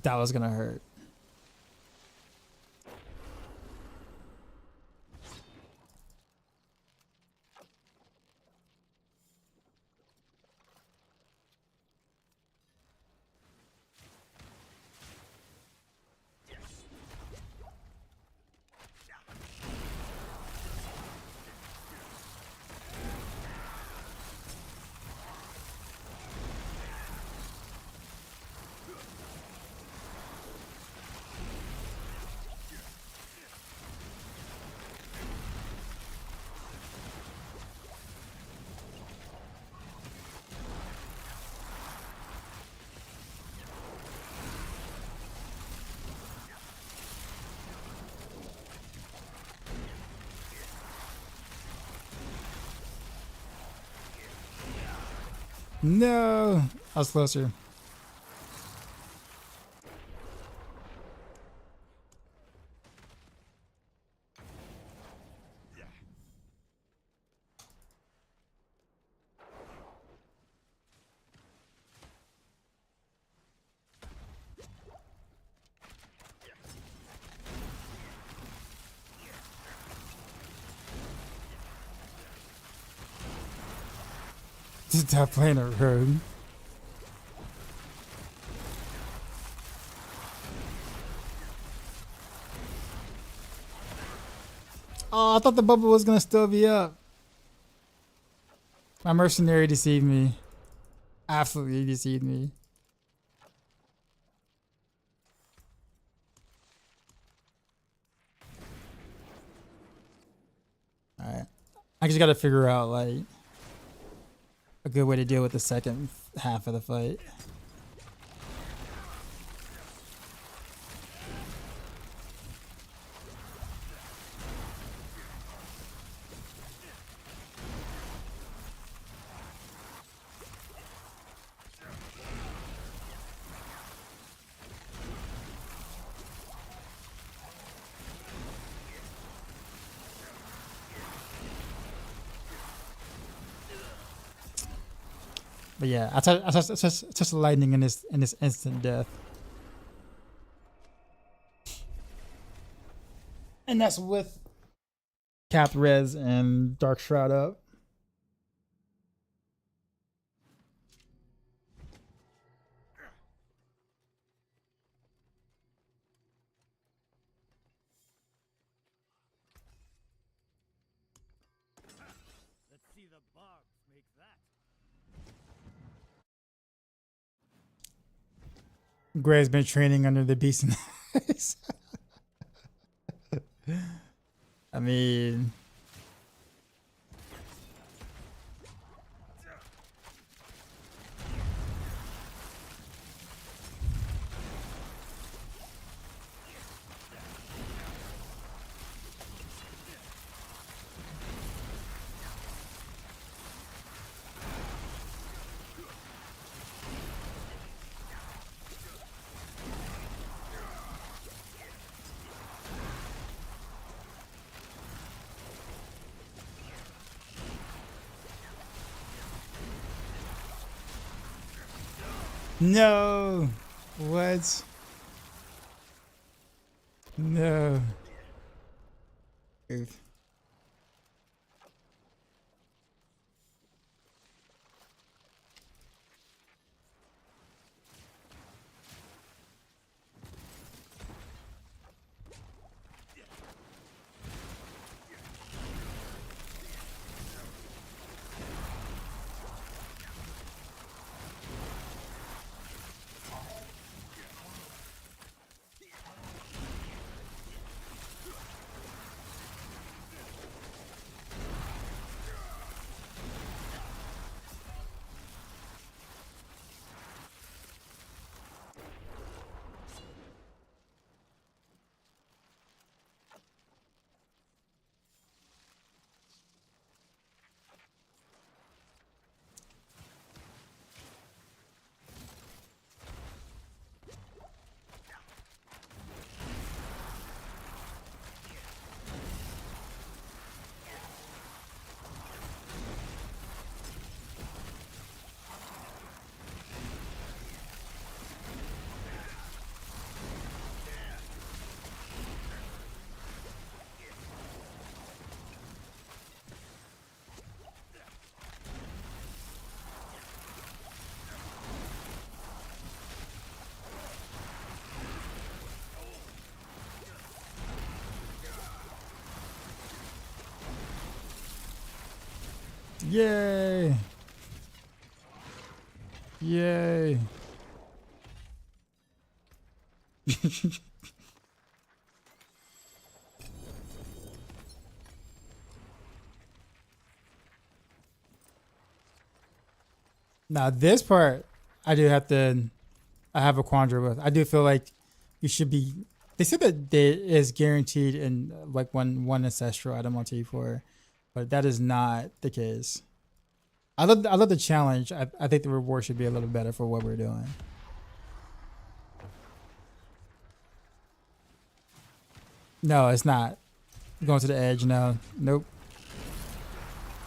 That was gonna hurt. No, I was closer. Stop playing a rogue. Oh, I thought the bubble was gonna still be up. My mercenary deceived me. Absolutely deceived me. Alright. I just gotta figure out like a good way to deal with the second half of the fight. But yeah, I touched the lightning in this instant death. And that's with Capped Res and Dark Shroud up. Let's see the bugs make that. Gray's been training under the beast in the ice. I mean, no. What? No. Oof. Yay! Yay! Now this part, I have a quandary with. I do feel like you should be. They said that there is guaranteed in like one ancestral item on T4, but that is not the case. I love the challenge. I think the reward should be a little better for what we're doing. No, it's not. Going to the edge, no. Nope.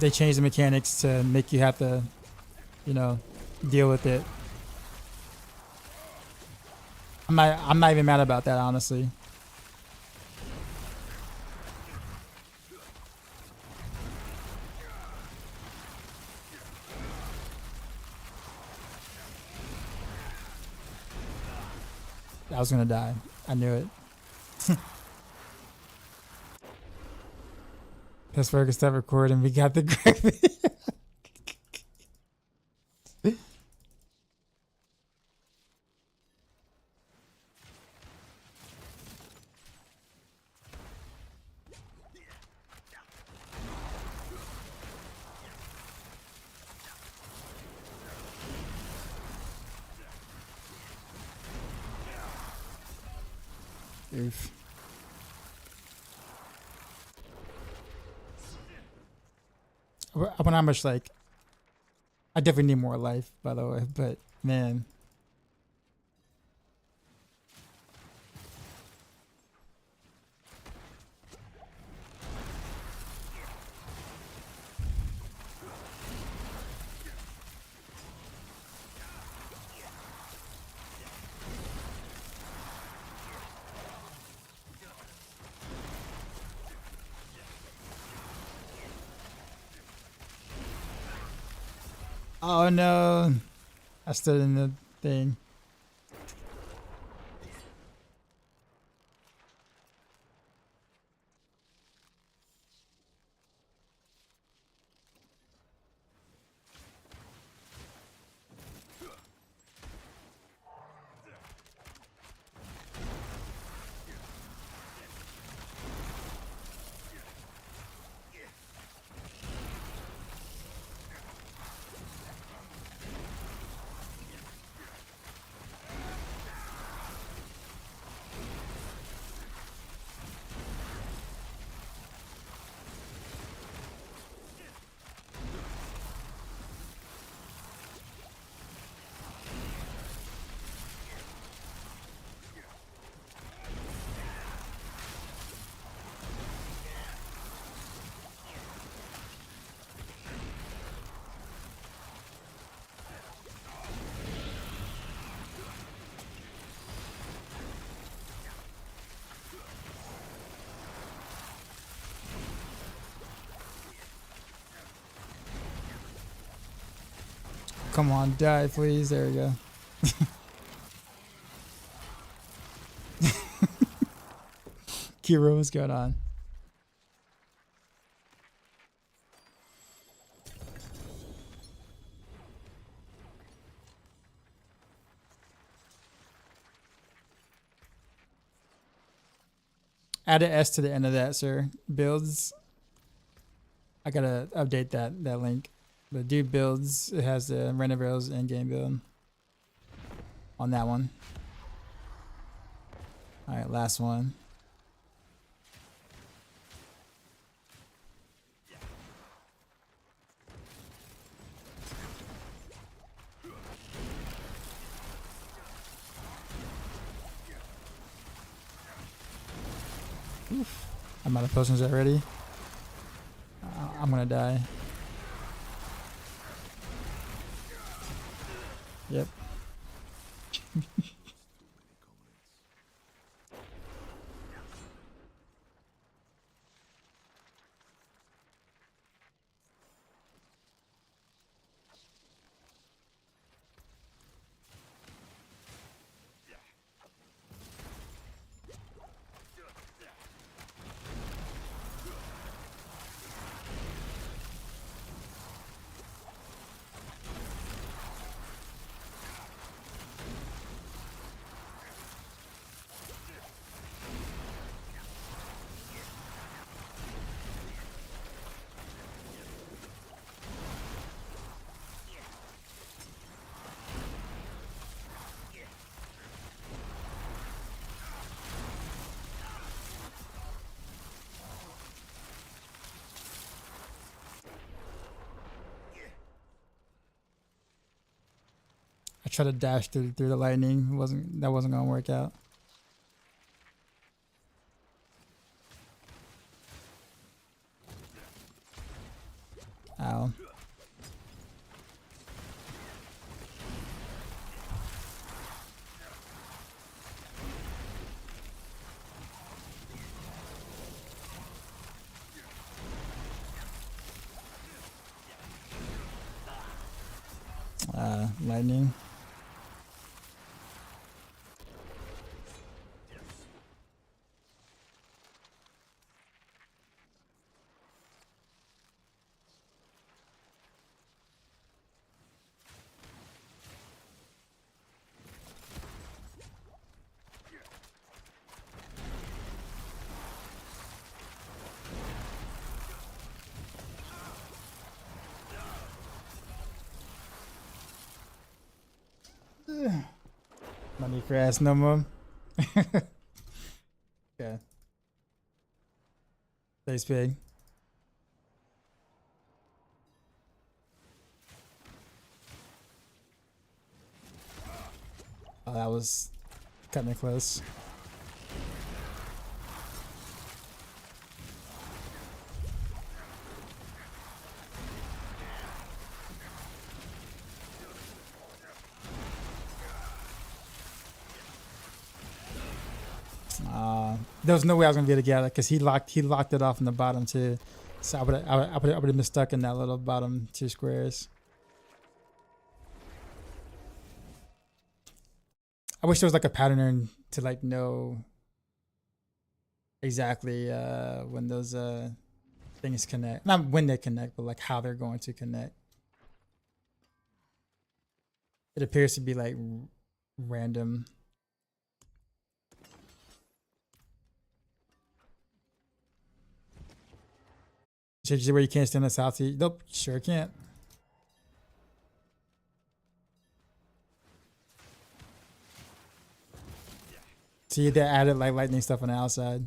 They changed the mechanics to make you have to, you know, deal with it. I'm not even mad about that, honestly. I was gonna die. I knew it. Pittsburgh stop recording. We got the graphic. Oof. I wonder how much, like, I definitely need more life, by the way, but man. Oh no, I stood in the thing. Come on, die, please. There we go. Kiro, what's going on? Add an S to the end of that, sir. Builds. I gotta update that link. But do builds. It has the Renovails Endgame build on that one. All right, last one. Oof. I'm out of potions already. I'm gonna die. Yep. I tried to dash through the lightning. That wasn't gonna work out. Ow. Lightning. Money for ass no more. Okay. Thanks, big. Oh, that was cutting it close. There was no way I was gonna be able to get it because he locked it off in the bottom too. So I would have been stuck in that little bottom 2 squares. I wish there was like a pattern to like know exactly when those things connect. Not when they connect, but like how they're going to connect. It appears to be like random. Where you can't stand the south seat. Nope, sure can't. See, they added like lightning stuff on the outside.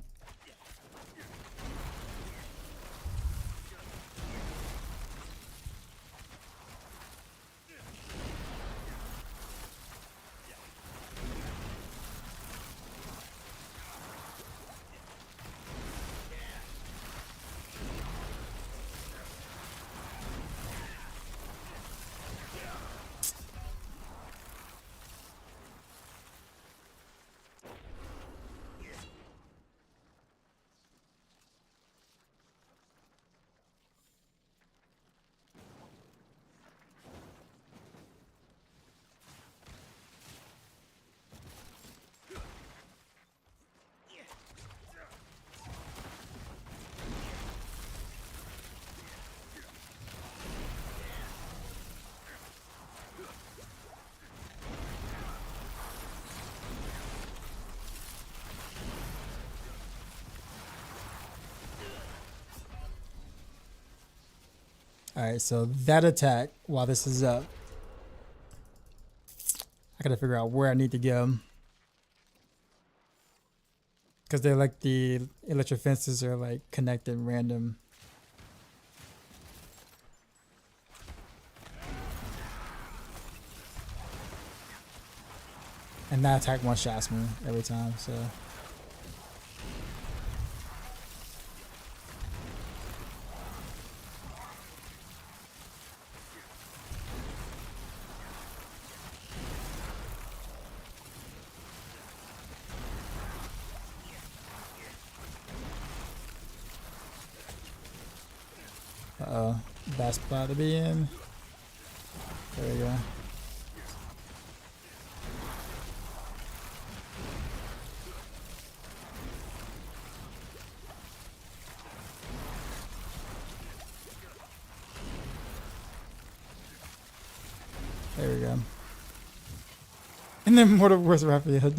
Alright, so that attack, while this is up, I gotta figure out where I need to go. Because they're like the electric fences are like connected random. And that attack one-shots me every time, so... Uh-oh, bad spot to be in. There we go. There we go. And then what was Raphael?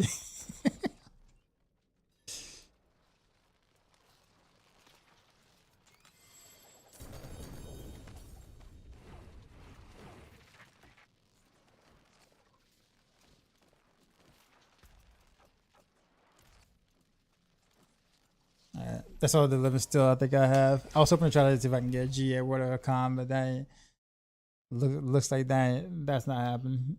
That's all the living still I think I have. I was hoping to try to see if I can get a G at World.com, but that ain't, looks like that's not happening.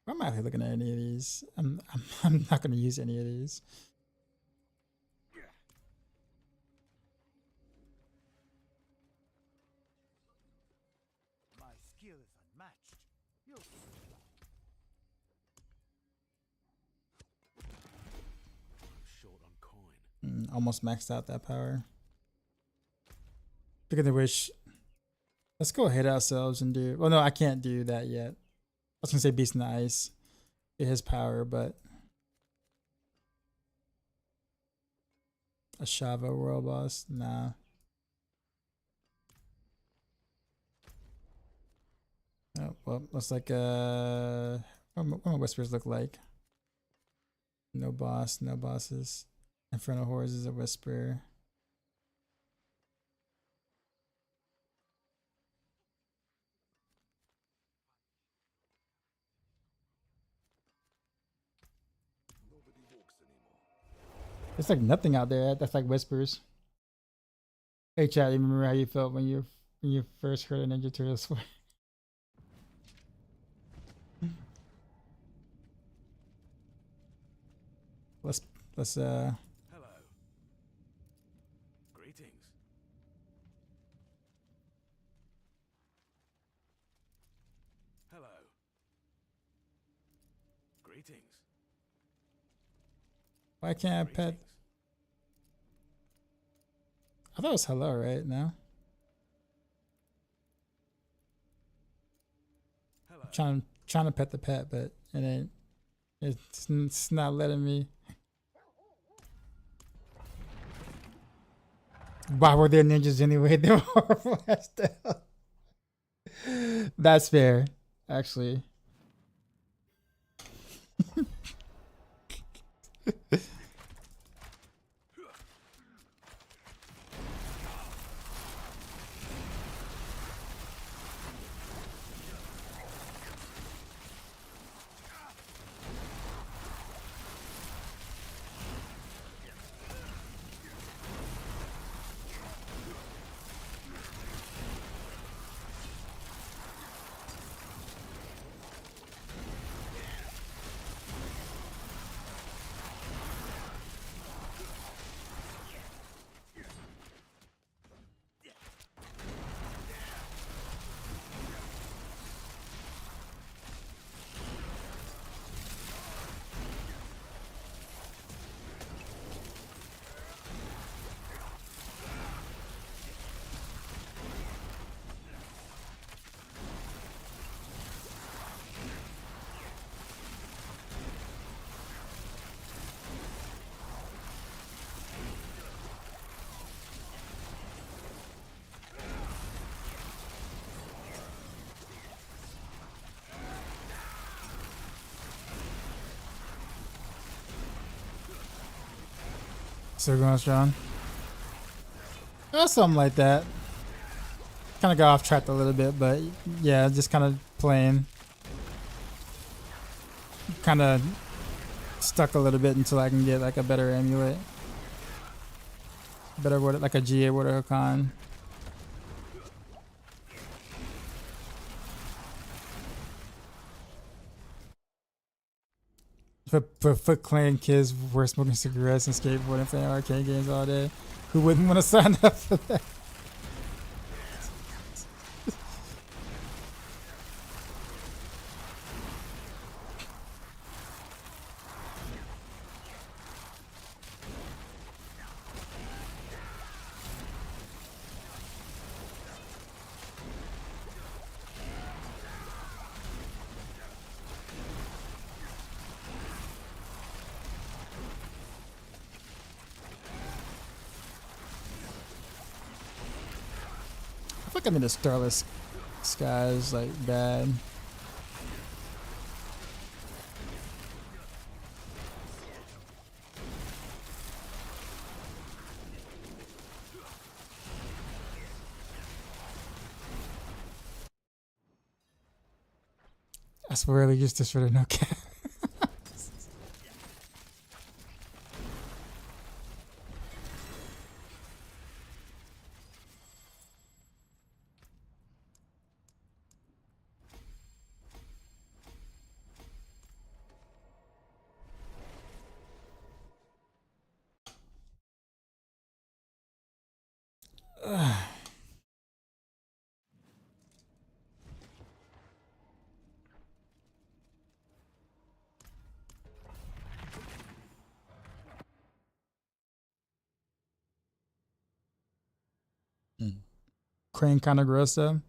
I'm not looking at any of these. I'm not gonna use any of these. My skill is unmatched. You'll see. I'm short on coin. Almost maxed out that power. Speaking of which, let's go hit ourselves and do. Well, no, I can't do that yet. I was gonna say Beast in the Ice, get his power, but a Shava world boss, nah. Oh, well, looks like what my whispers look like. No boss, no bosses. Infernal Horrors is a whisper. There's like nothing out there that's like whispers. Hey chat, you remember how you felt when you first heard a Ninja Turtles swear? let's Hello. Greetings. Hello. Greetings. why can't I pet? Greetings. I thought it was hello, right? No? Hello. Trying to pet the pet, but it ain't. It's not letting me. Why were there ninjas anyway? They were flashed out. That's fair, actually. Still going strong. Something like that. Kind of got off track a little bit, but yeah, just kind of playing. Kind of stuck a little bit until I can get like a better amulet. Better water, like a GA Water Hakan. For Foot Clan kids were smoking cigarettes and skateboarding and playing arcade games all day. Who wouldn't want to sign up for that? I feel like I'm in the Starless Skies like bad. I swear they used this for the no cap. crane kind of gross though.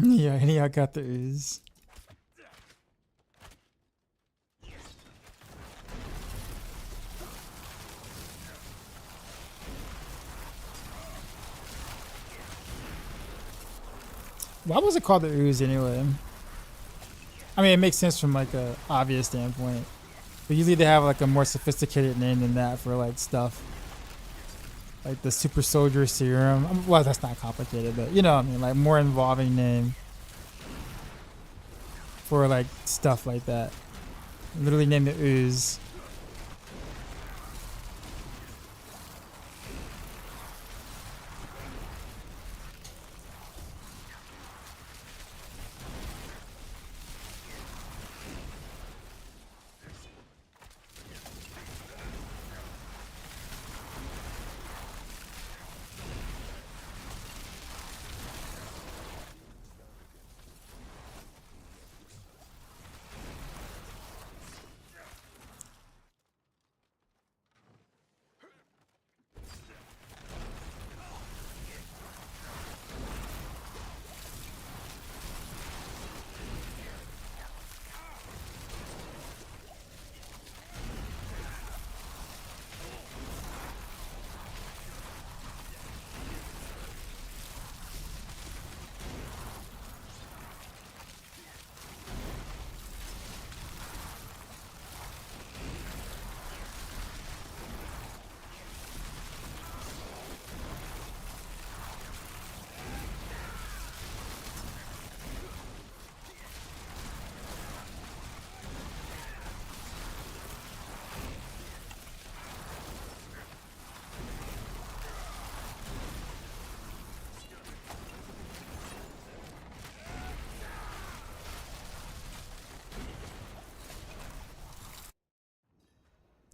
Yeah, and I got the ooze. Why was it called the ooze anyway? I mean, it makes sense from like a obvious standpoint, but usually they have like a more sophisticated name than that for like stuff, like the super soldier serum. Well, that's not complicated, but you know what I mean, like more involving name for like stuff like that. Literally named it ooze.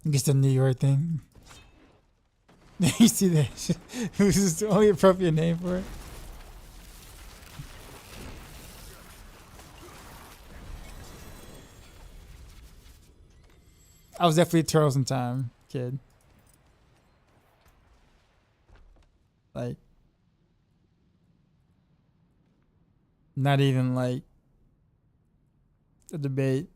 Just the New York thing. You see that? This is the only appropriate name for it. I was definitely a Turtles in Time kid. Like, not even like a debate.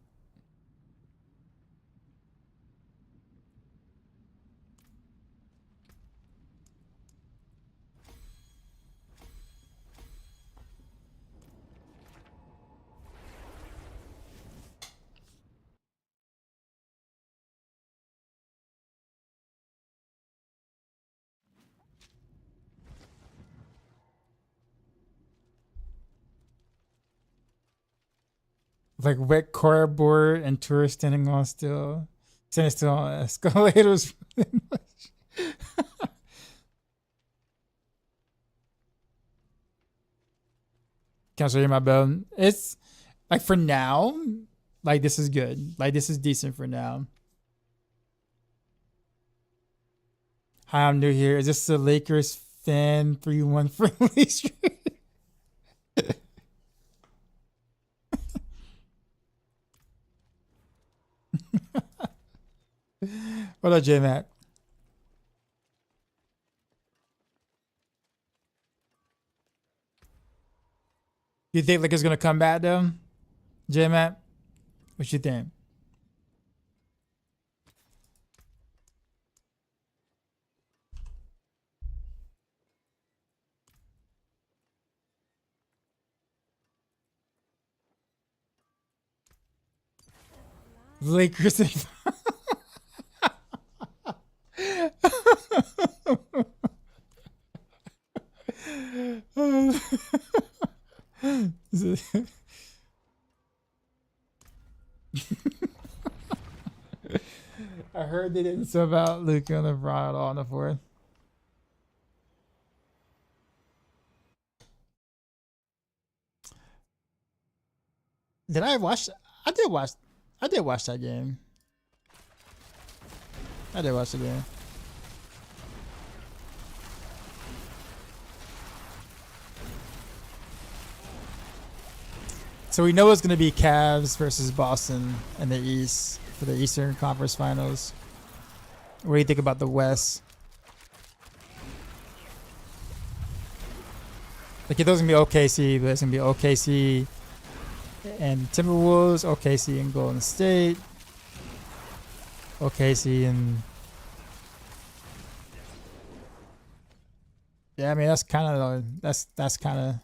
Like wet cardboard and tourists standing still on escalators. Can I show you my bed? It's like for now, Like this is good. Like this is decent for now. Hi, I'm new here. Is this the Lakers fan 3-1 friendly stream? What up, J Matt? You think Lakers gonna come back though? J Matt? What you think? Lakers. I heard they didn't sub out Luka and LeBron at all in the fourth. Did I watch? I did watch. I did watch that game. I did watch the game. So we know it's going to be Cavs versus Boston in the East for the Eastern Conference Finals. What do you think about the West? Like, it doesn't be OKC, but it's going to be OKC and Timberwolves, OKC and Golden State, OKC and... Yeah, I mean, that's kind of... That's kind of...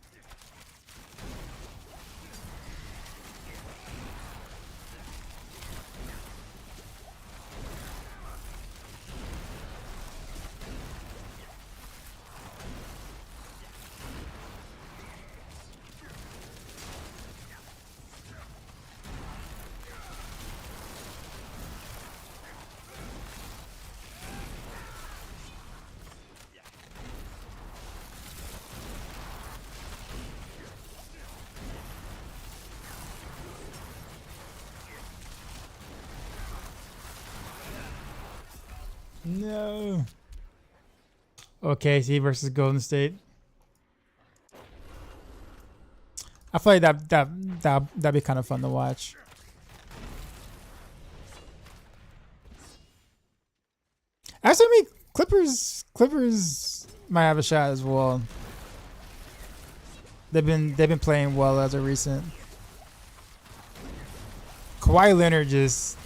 No. OKC versus Golden State. I feel like that'd be kind of fun to watch. Actually, I mean, Clippers might have a shot as well. They've been playing well as of recent. Kawhi Leonard just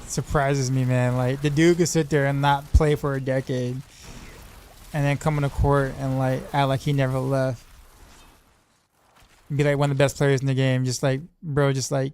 surprises me, man. Like, the dude could sit there and not play for a decade and then come on the court and like act like he never left. Be like one of the best players in the game. Just like, bro, just like...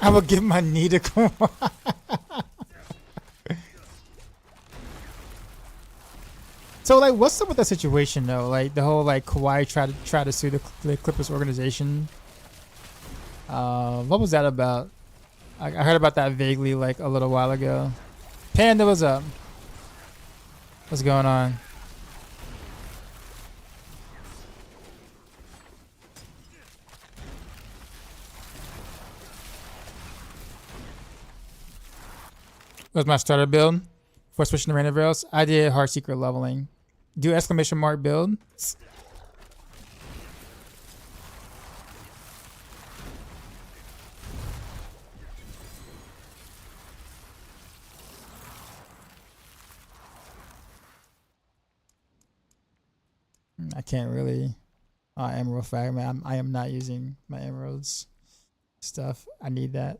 I will give my knee to Kawhi. So, like, what's up with that situation, though? Like, the whole, like, Kawhi try to sue the Clippers organization. What was that about? I heard about that vaguely, like, a little while ago. Panda, what's up? What's going on? was my starter build for switching to Rain of Veils. I did Heartseeker leveling. Do exclamation mark build. I can't really. Emerald fragment. I am not using my emeralds stuff. I need that.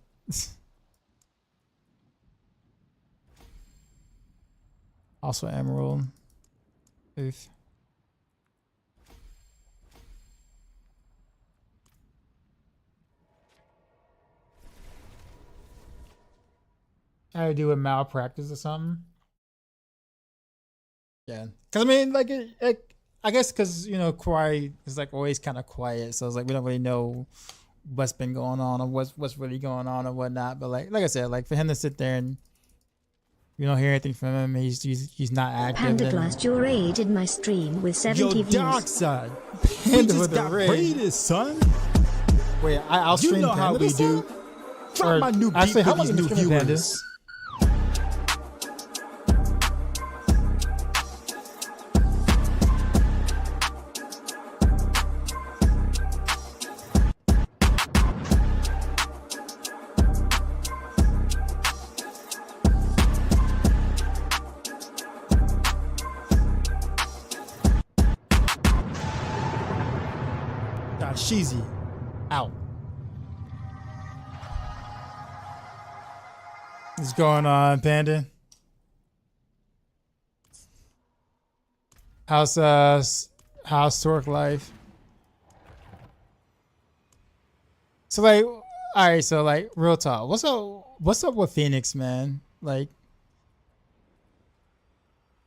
Also emerald. Oof. I do a malpractice or something. Yeah, cause I mean, like, I guess because Kawhi is like always kind of quiet, so it's like we don't really know what's been going on or what's really going on or whatnot. But like I said, like for him to sit there and you don't hear anything from him, he's not active. Panda Blast, you raided my stream with 70 views. Dark side. Panda We with just the got raid. raided, son. Wait, I'll You stream know how Panda we this do. time? Drop Or my new beat actually, how for long these have you new been streaming Panda? viewers. Sheezy. Out. What's going on, Panda? How's Stork life? So like, all right, so like, real talk. What's up with Phoenix, man? Like,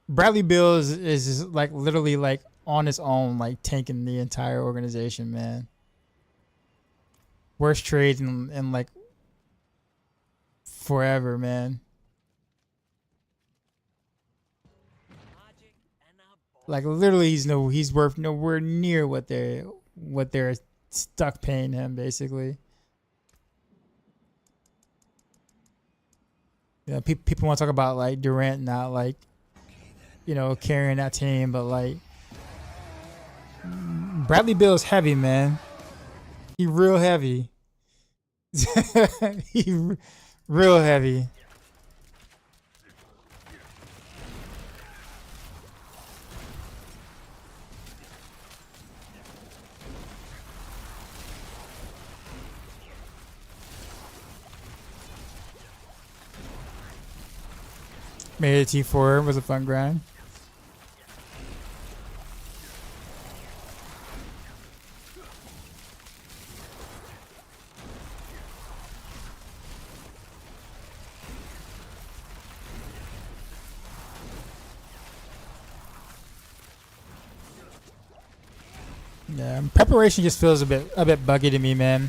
Bradley Bill is like literally like on his own, like tanking the entire organization, man. Worst trades in like forever, man. Like literally, he's worth nowhere near what they're stuck paying him, basically. Yeah, people want to talk about like Durant not like carrying that team, but like Bradley Beal is heavy, man. He real heavy. Real heavy. Made it T4 was a fun grind. Yeah, preparation just feels a bit buggy to me, man.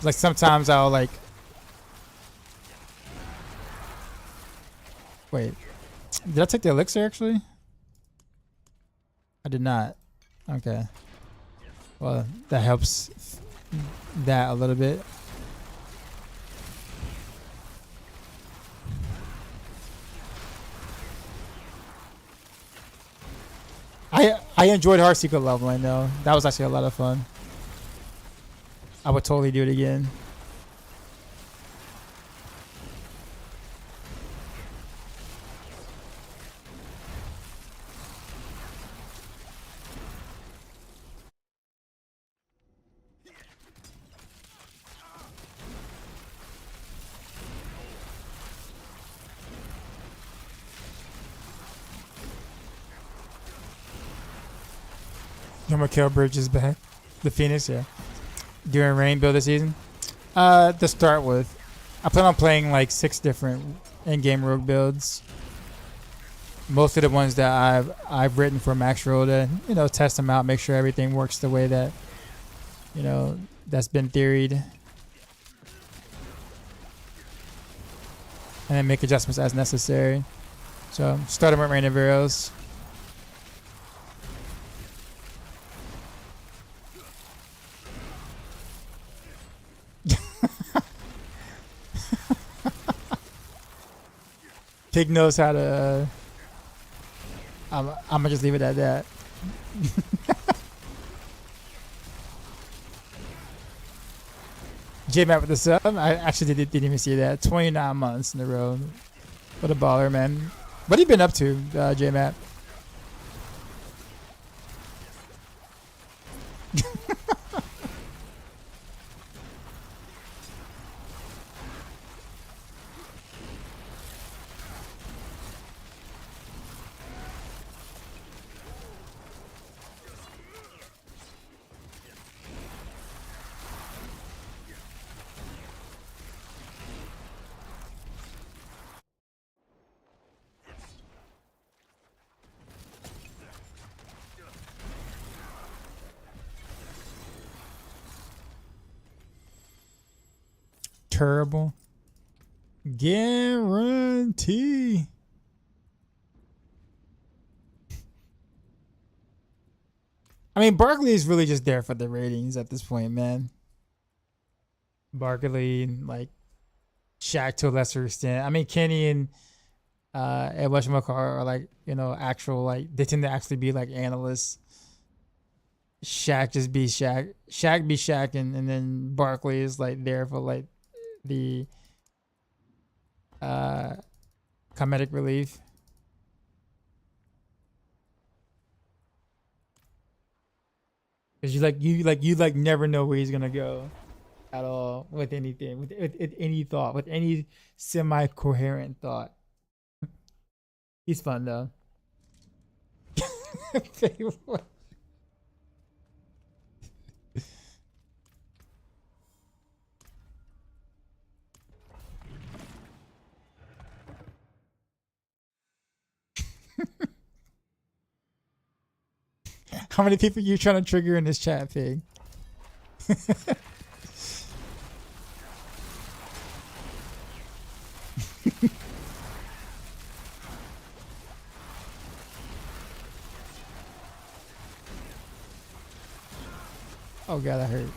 Like sometimes I'll like wait. Did I take the elixir actually? I did not. Okay. Well, that helps that a little bit. I enjoyed Heartseeker leveling though. That was actually a lot of fun. I would totally do it again. Normal kill bridge is back. The Phoenix, yeah. During rain build this season. To start with, I plan on playing like 6 different in-game rogue builds. Most of the ones that I've written for Maxroll to test them out, make sure everything works the way that that's been theoried, and then make adjustments as necessary. So starting with Rain of Arrows. Pig knows how to. I'm gonna just leave it at that. J-Matt with the sub. I actually didn't even see that. 29 months in a row. What a baller, man. What have you been up to, J-Matt? Terrible. Guarantee. I mean, Barkley is really just there for the ratings at this point, man. Barkley, like Shaq to a lesser extent. I mean, Kenny and whatchamacallit are like, you know, actual, like, they tend to actually be like analysts. Shaq just be Shaq. Shaq be Shaq, and then Barkley is like there for like the comedic relief. Cause you never know where he's gonna go at all with anything, with any thought, with any semi-coherent thought. He's fun though. How many people you trying to trigger in this chat, Pig? Oh god, that hurt.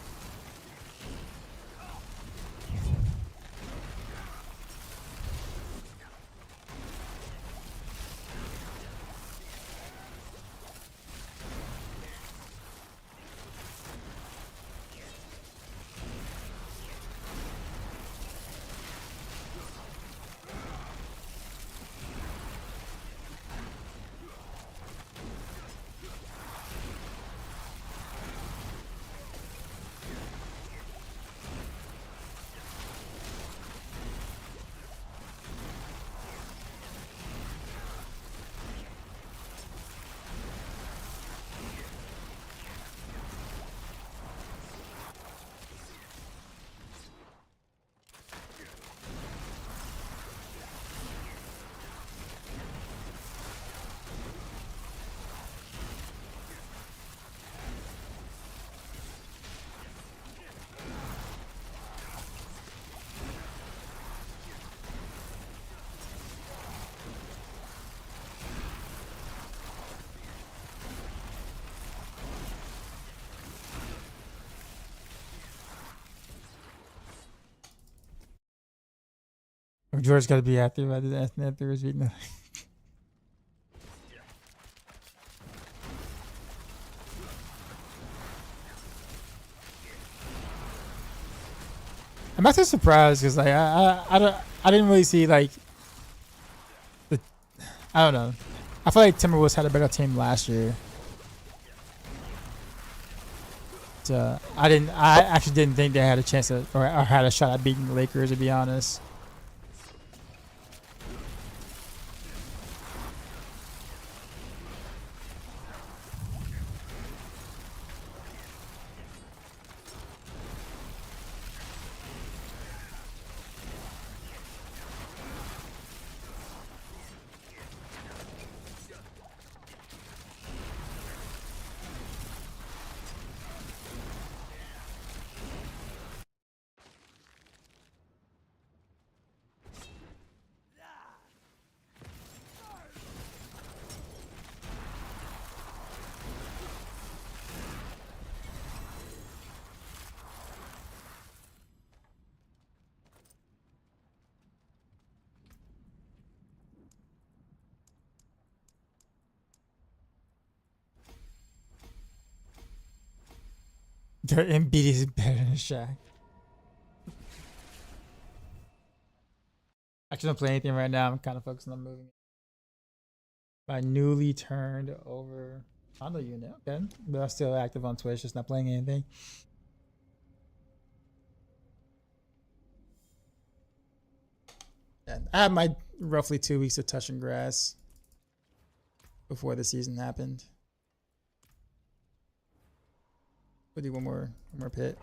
George got to be active after his beating. I'm actually surprised because like I didn't really see like the, I don't know. I feel like Timberwolves had a better team last year. So I actually didn't think they had a chance at, or had a shot at beating the Lakers, to be honest. Their MBD is better than Shaq. Actually, don't play anything right now. I'm kind of focusing on moving. My newly turned over Hondo unit. Okay, but I'm still active on Twitch, just not playing anything. And I had my roughly 2 weeks of touching grass before the season happened. We'll do one more pit.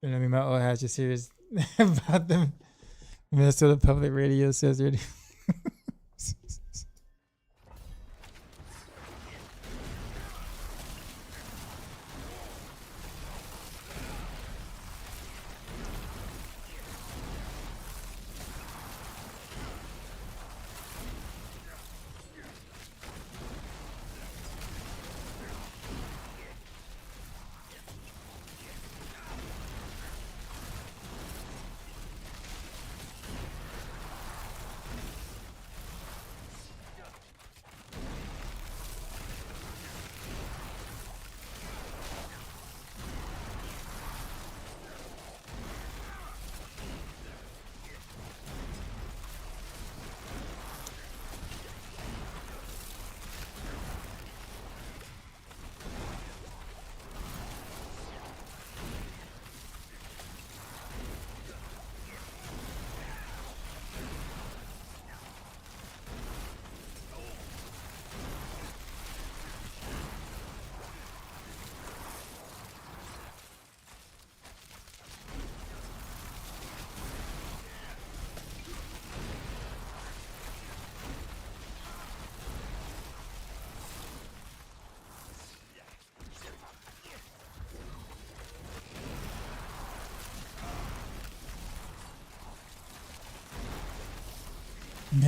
You know, my old has just serious about them. Minnesota Public Radio says they're.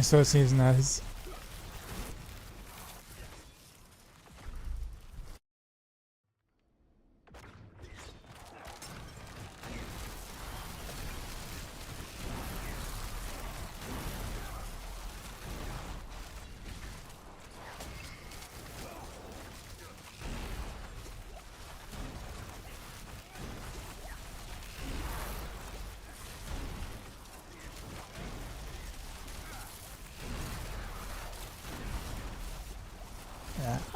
So it seems nice.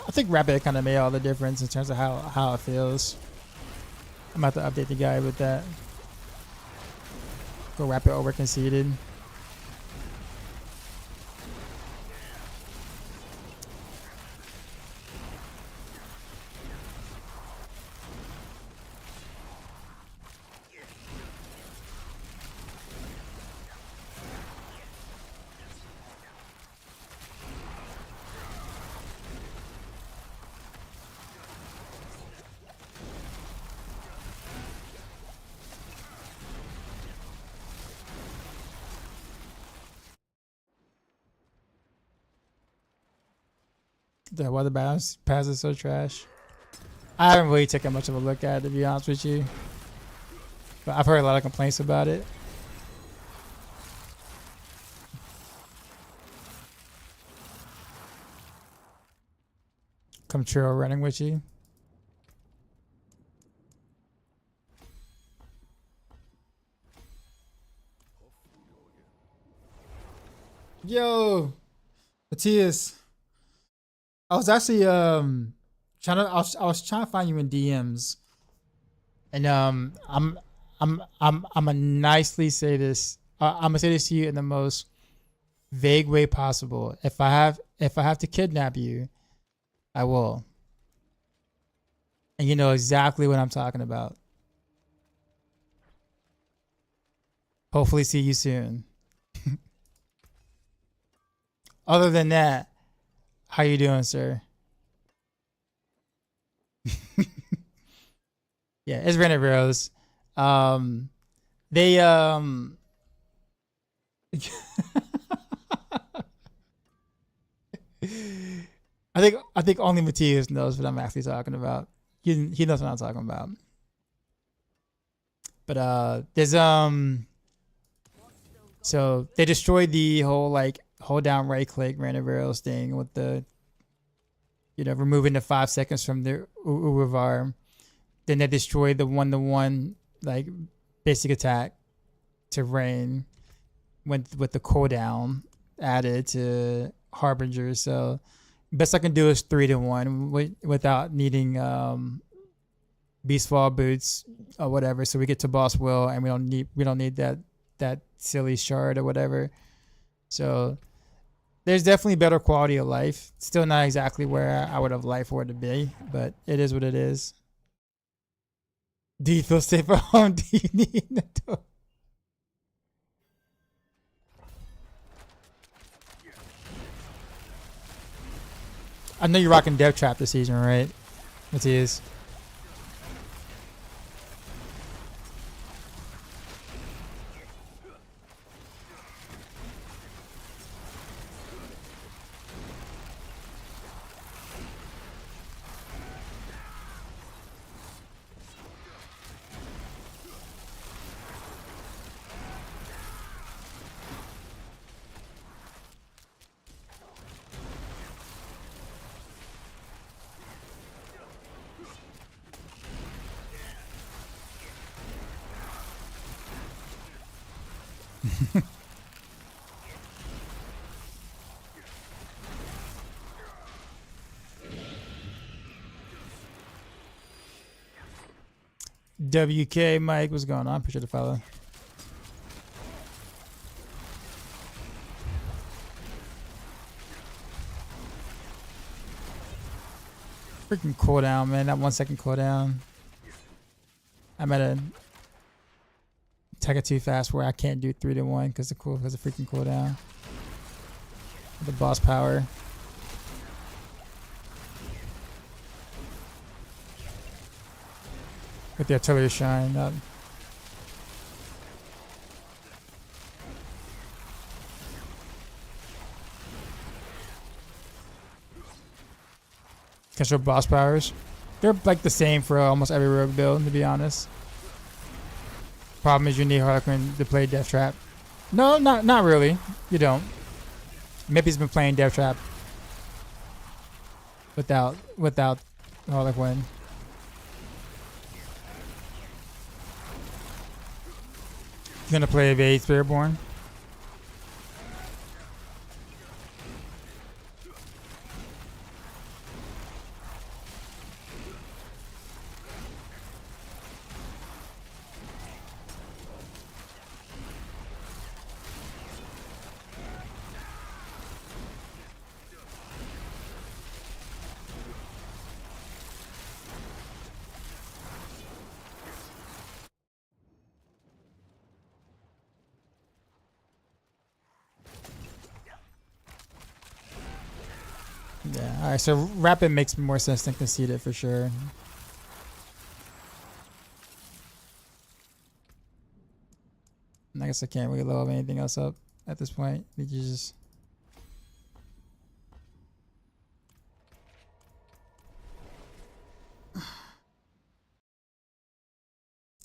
I think Rapid kind of made all the difference in terms of how it feels. I'm about to update the guy with that. Go Rapid over conceded. The weather balance pass is so trash. I haven't really taken much of a look at it, to be honest with you. But I've heard a lot of complaints about it. Come true running with you. Yo, Matthias. I was actually I was trying to find you in DMs, and I'm gonna nicely say this. I'm gonna say this to you in the most vague way possible. If I have to kidnap you, I will, and you know exactly what I'm talking about. Hopefully, see you soon. Other than that, how you doing, sir? Yeah, it's Rented Rose. They I think only Matthias knows what I'm actually talking about. He knows what I'm talking about. But there's so they destroyed the whole like hold down right click Rented Rose thing with the you know, removing the 5 seconds from the Uruvar. Then they destroy the 1-1 like basic attack to Rain with the cooldown added to Harbinger. So best I can do is 3-1 without needing Beastfall boots or whatever. So we get to boss will and we don't need that silly shard or whatever. So there's definitely better quality of life. Still not exactly where I would have liked for it to be, but it is what it is. Do you feel safe at home? Do you need the door? I know you're rocking Death Trap this season, right? It is. WK Mike, what's going on? Appreciate the follow. Freaking cooldown, man. That 1 second cooldown. I'm at a take it too fast where I can't do 3-1 because of freaking cooldown. The boss power. With the artillery shine up. Control boss powers. They're like the same for almost every rogue build, to be honest. Problem is you need Harlequin to play Death Trap. No, not really. You don't. Maybe he's been playing Death Trap without Harlequin. You gonna play Evade Spiritborn? Yeah, alright, so Rapid makes more sense than Conceited for sure. And I guess I can't really load anything else up at this point. Did you just...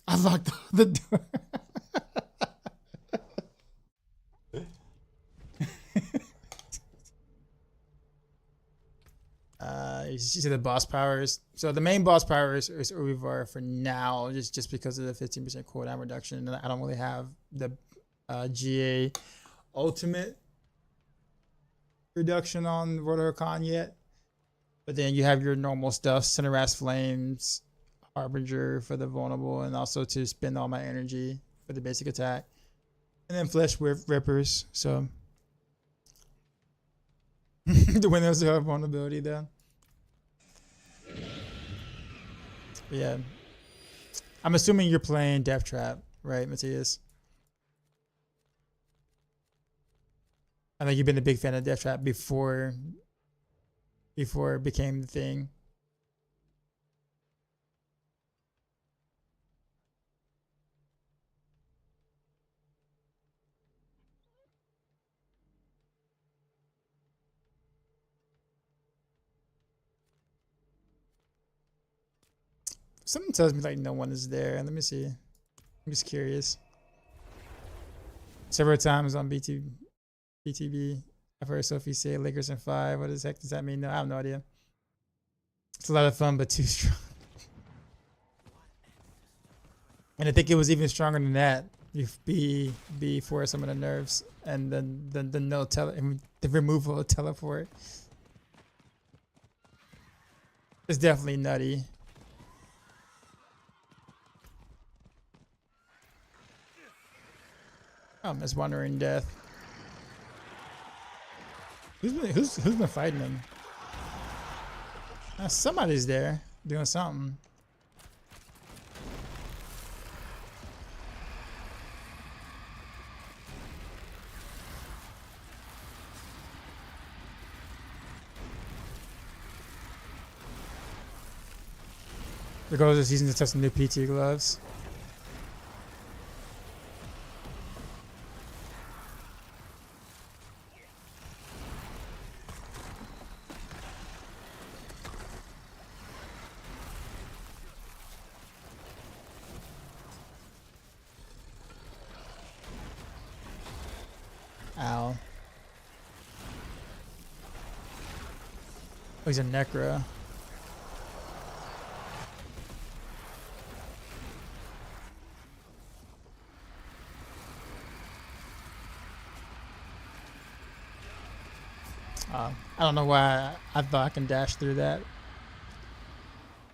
I locked the door. You see the boss powers. So the main boss power is Urivar for now, just because of the 15% cooldown reduction. And I don't really have the GA ultimate reduction on Rotor yet. But then you have your normal stuff, Cinera's Flames, Harbinger for the vulnerable, and also to spend all my energy for the basic attack. And then Flesh with Rippers. So the windows have vulnerability then. But yeah, I'm assuming you're playing Death Trap, right, Matthias? I know you've been a big fan of Death Trap before it became the thing. Something tells me like no one is there. Let me see. I'm just curious. Several times on BTB, I've heard Sophie say Lakers in 5. What the heck does that mean? No, I have no idea. It's a lot of fun, but too strong. And I think it was even stronger than that. Before some of the nerfs and then the no the removal of teleport. It's definitely nutty. Oh, Miss Wandering Death. Who's been fighting him? Somebody's there doing something. The goal of the season is to test some new PT gloves. Ow. Oh, he's a Necro. I don't know why I thought I can dash through that.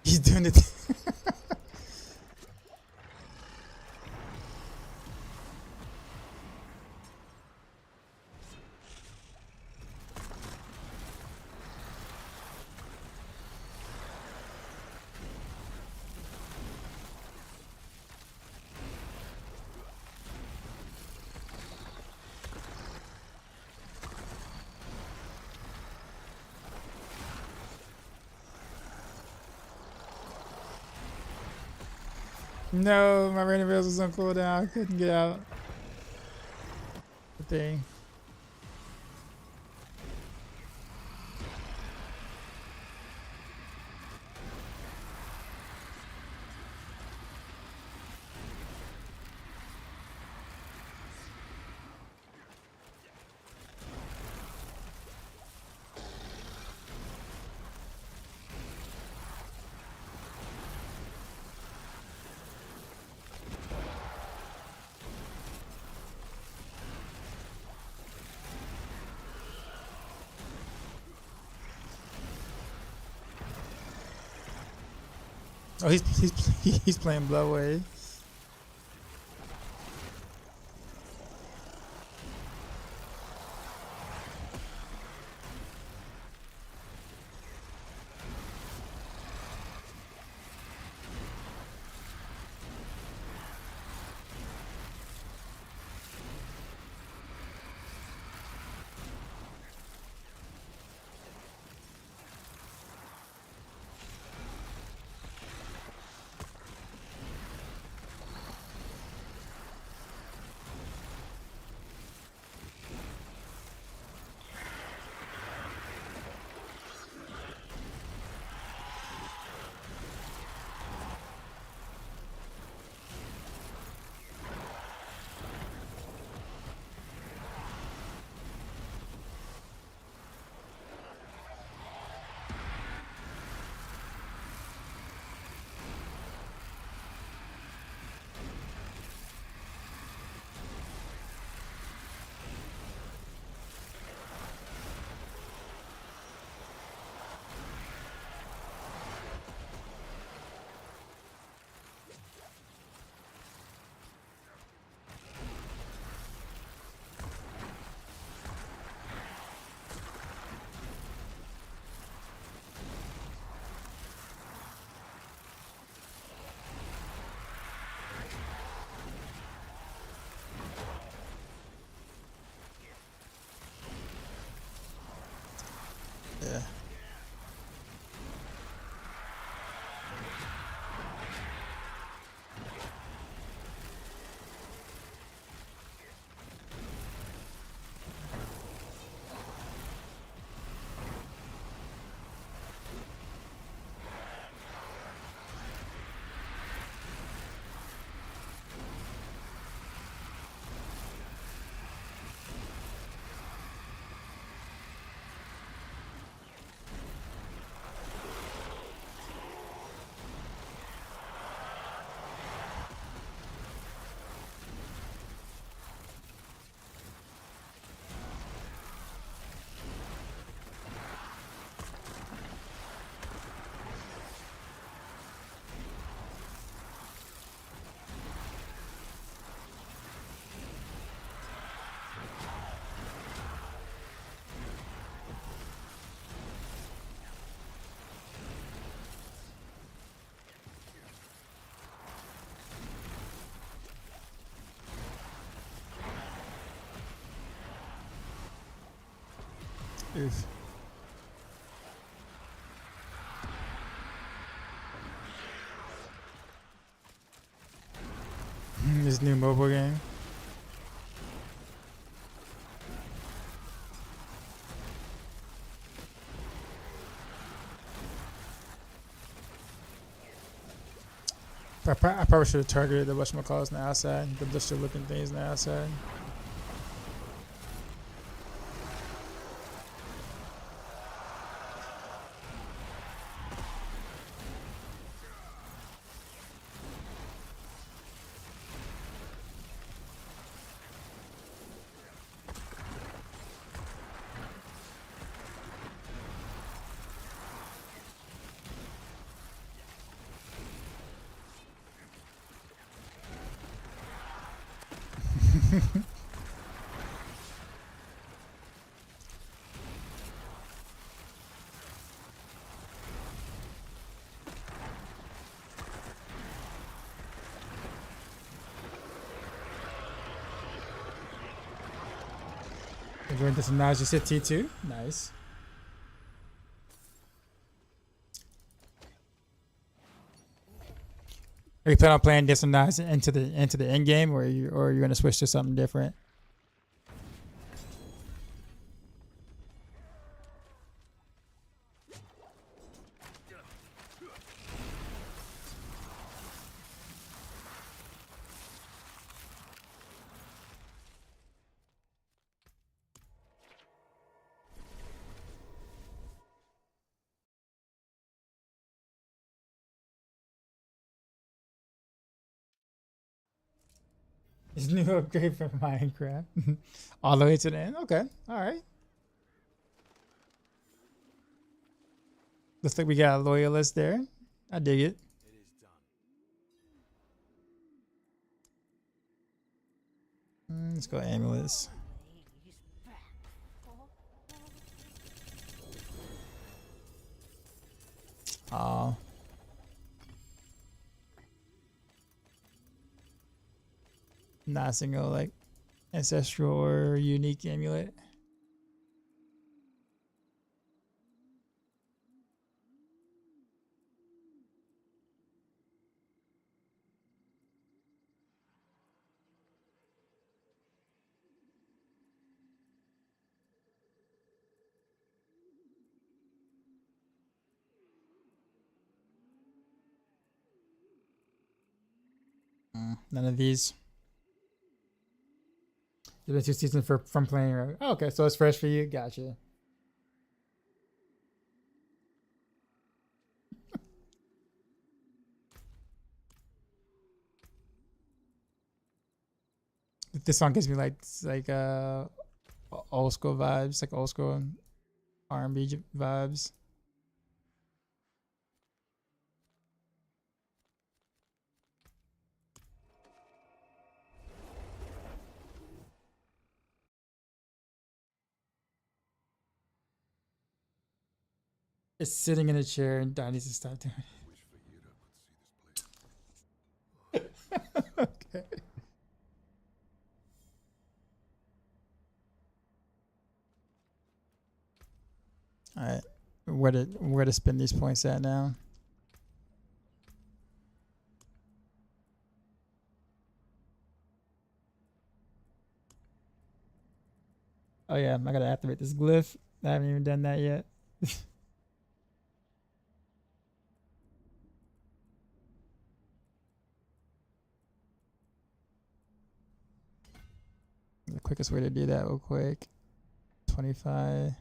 He's doing it. No, my random rails was on cooldown. I couldn't get out. The thing. Oh, he's playing Bloodway. Yeah. Oof. This new mobile game. I probably should have targeted the whatchamacallits on the outside, the blister looking things on the outside. Enjoying this now as you sit T2. Nice. Are you planning on playing this now into the end game, or are you gonna switch to something different? It's new upgrade for Minecraft. All the way to the end? Okay. Alright. Looks like we got a loyalist there. I dig it. It is done. Let's go amulets. Oh. Not a single like ancestral or unique amulet. None of these. It's been 2 seasons from playing. Right? Oh, okay, so it's fresh for you. Gotcha. This song gives me like old school vibes, like old school R&B vibes. It's sitting in a chair and Don needs to stop doing it. Okay. All right, where to spend these points at now? Oh yeah, I gotta activate this glyph. I haven't even done that yet. The quickest way to do that real quick. 25.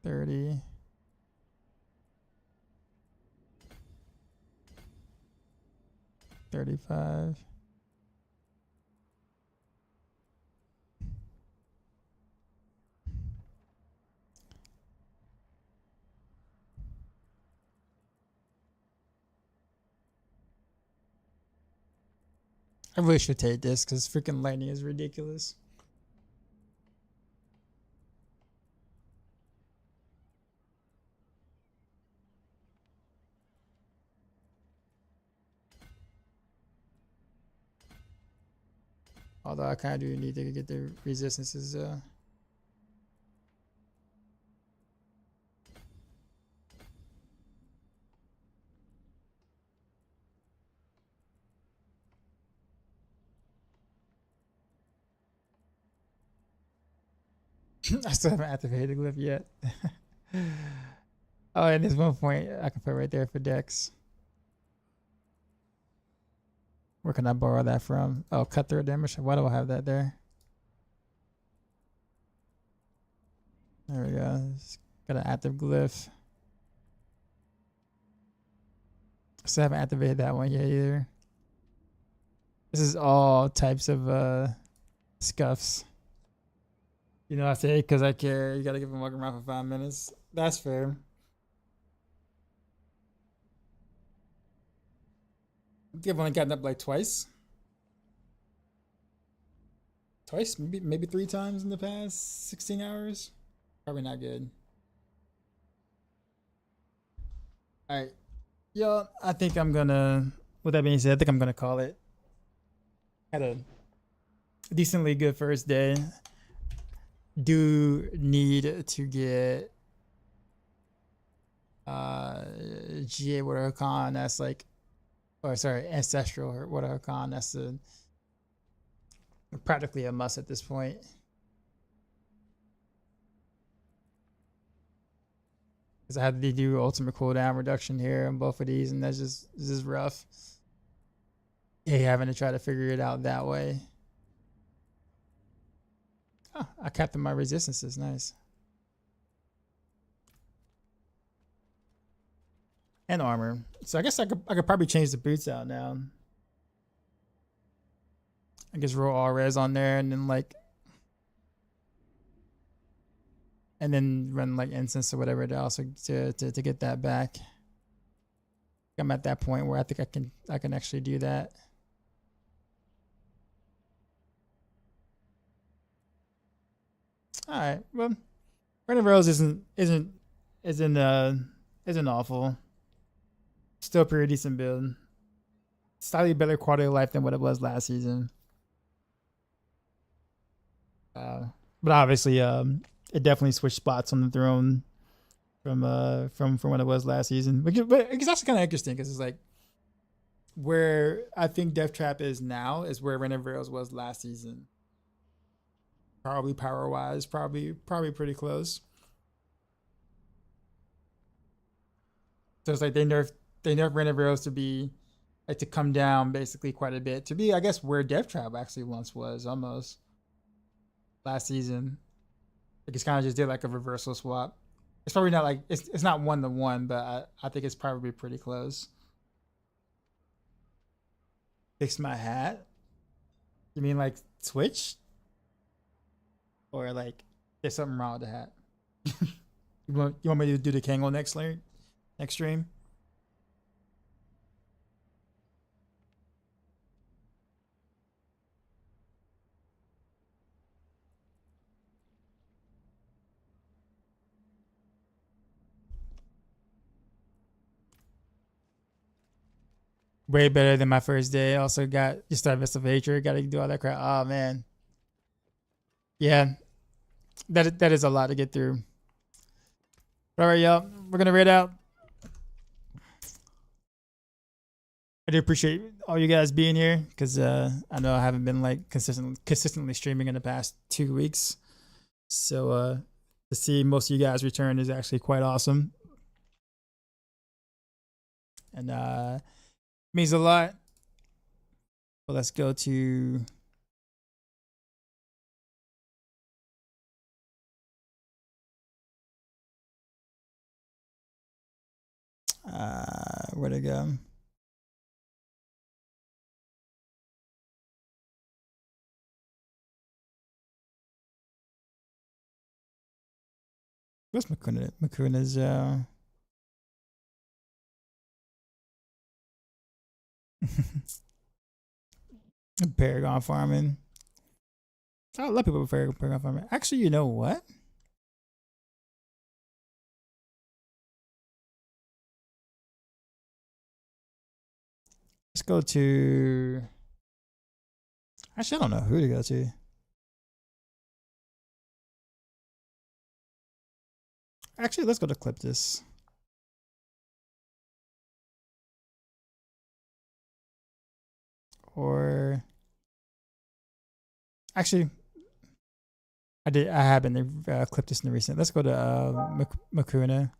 30. $35. I really should take this because freaking lightning is ridiculous. Although I kind of do need to get the resistances. I still haven't activated the glyph yet. Oh, and there's one point I can put right there for Dex. Where can I borrow that from? Oh, cutthroat damage. Why do I have that there? There we go. Just got an active glyph. Still haven't activated that one yet either. This is all types of scuffs. You know, I say because I care. You gotta give him walking around for 5 minutes. That's fair. I think I've only gotten up like twice. Twice, maybe 3 times in the past 16 hours. Probably not good. All right, yo, I think I'm gonna. With that being said, I think I'm gonna call it. Had a decently good first day. Do need to get GA Water Con. That's like, or sorry, Ancestral or Water Con. That's practically a must at this point. Because I had to do ultimate cooldown reduction here on both of these, and this is rough. Yeah, having to try to figure it out that way. Oh, I kept my resistances. Nice. And armor. So I guess I could probably change the boots out now. I guess roll all res on there and then like and then run like incense or whatever else to get that back. I'm at that point where I think I can actually do that. All right. Well, Rain of Rose isn't awful. Still a pretty decent build. Slightly better quality of life than what it was last season. But obviously, it definitely switched spots on the throne from what it was last season. But it's actually kind of interesting because it's like where I think Death Trap is now is where Rain of Rose was last season. Probably power wise, probably pretty close. So it's like they nerfed Rain of Rose to be like to come down basically quite a bit to be I guess where Death Trap actually once was almost last season. Like it's kind of just did like a reversal swap. It's probably not like it's not 1-to-1, but I think it's probably pretty close. Fix my hat. You mean like Twitch? Or like there's something wrong with the hat? you want me to do the Kangle next stream? Way better than my first day. Also got just that Vista of Hatred. Got to do all that crap. Oh man, yeah, that is a lot to get through. All right, y'all, we're gonna raid out. I do appreciate all you guys being here because I know I haven't been like consistently streaming in the past 2 weeks. So to see most of you guys return is actually quite awesome, and means a lot. Well, let's go to where'd it go? What's Makuna? Makuna's Paragon farming. I love people with Paragon farming. Actually, you know what? Let's go to. Actually, I don't know who to go to. Actually, let's go to clip this. Or actually, I have been clipped this in the recent. Let's go to Makuna.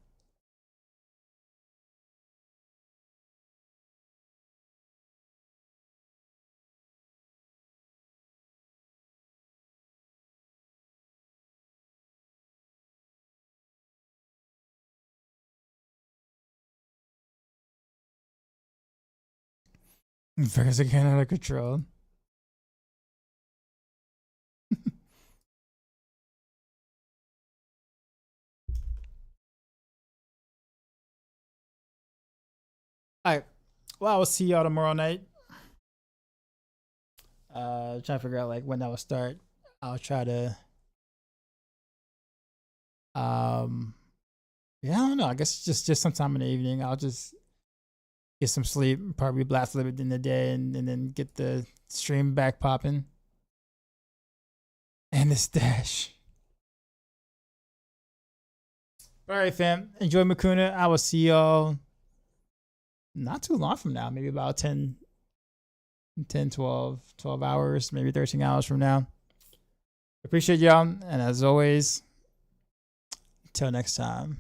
Vegas again out of control. All right. Well, I will see y'all tomorrow night. Trying to figure out like when that will start. I'll try to. Yeah, I don't know. I guess just sometime in the evening. I'll just get some sleep. Probably blast a little bit in the day, and then get the stream back popping. And the stash. All right, fam. Enjoy Makuna. I will see y'all not too long from now. Maybe about 10, 12 hours, maybe 13 hours from now. Appreciate y'all. And as always, until next time.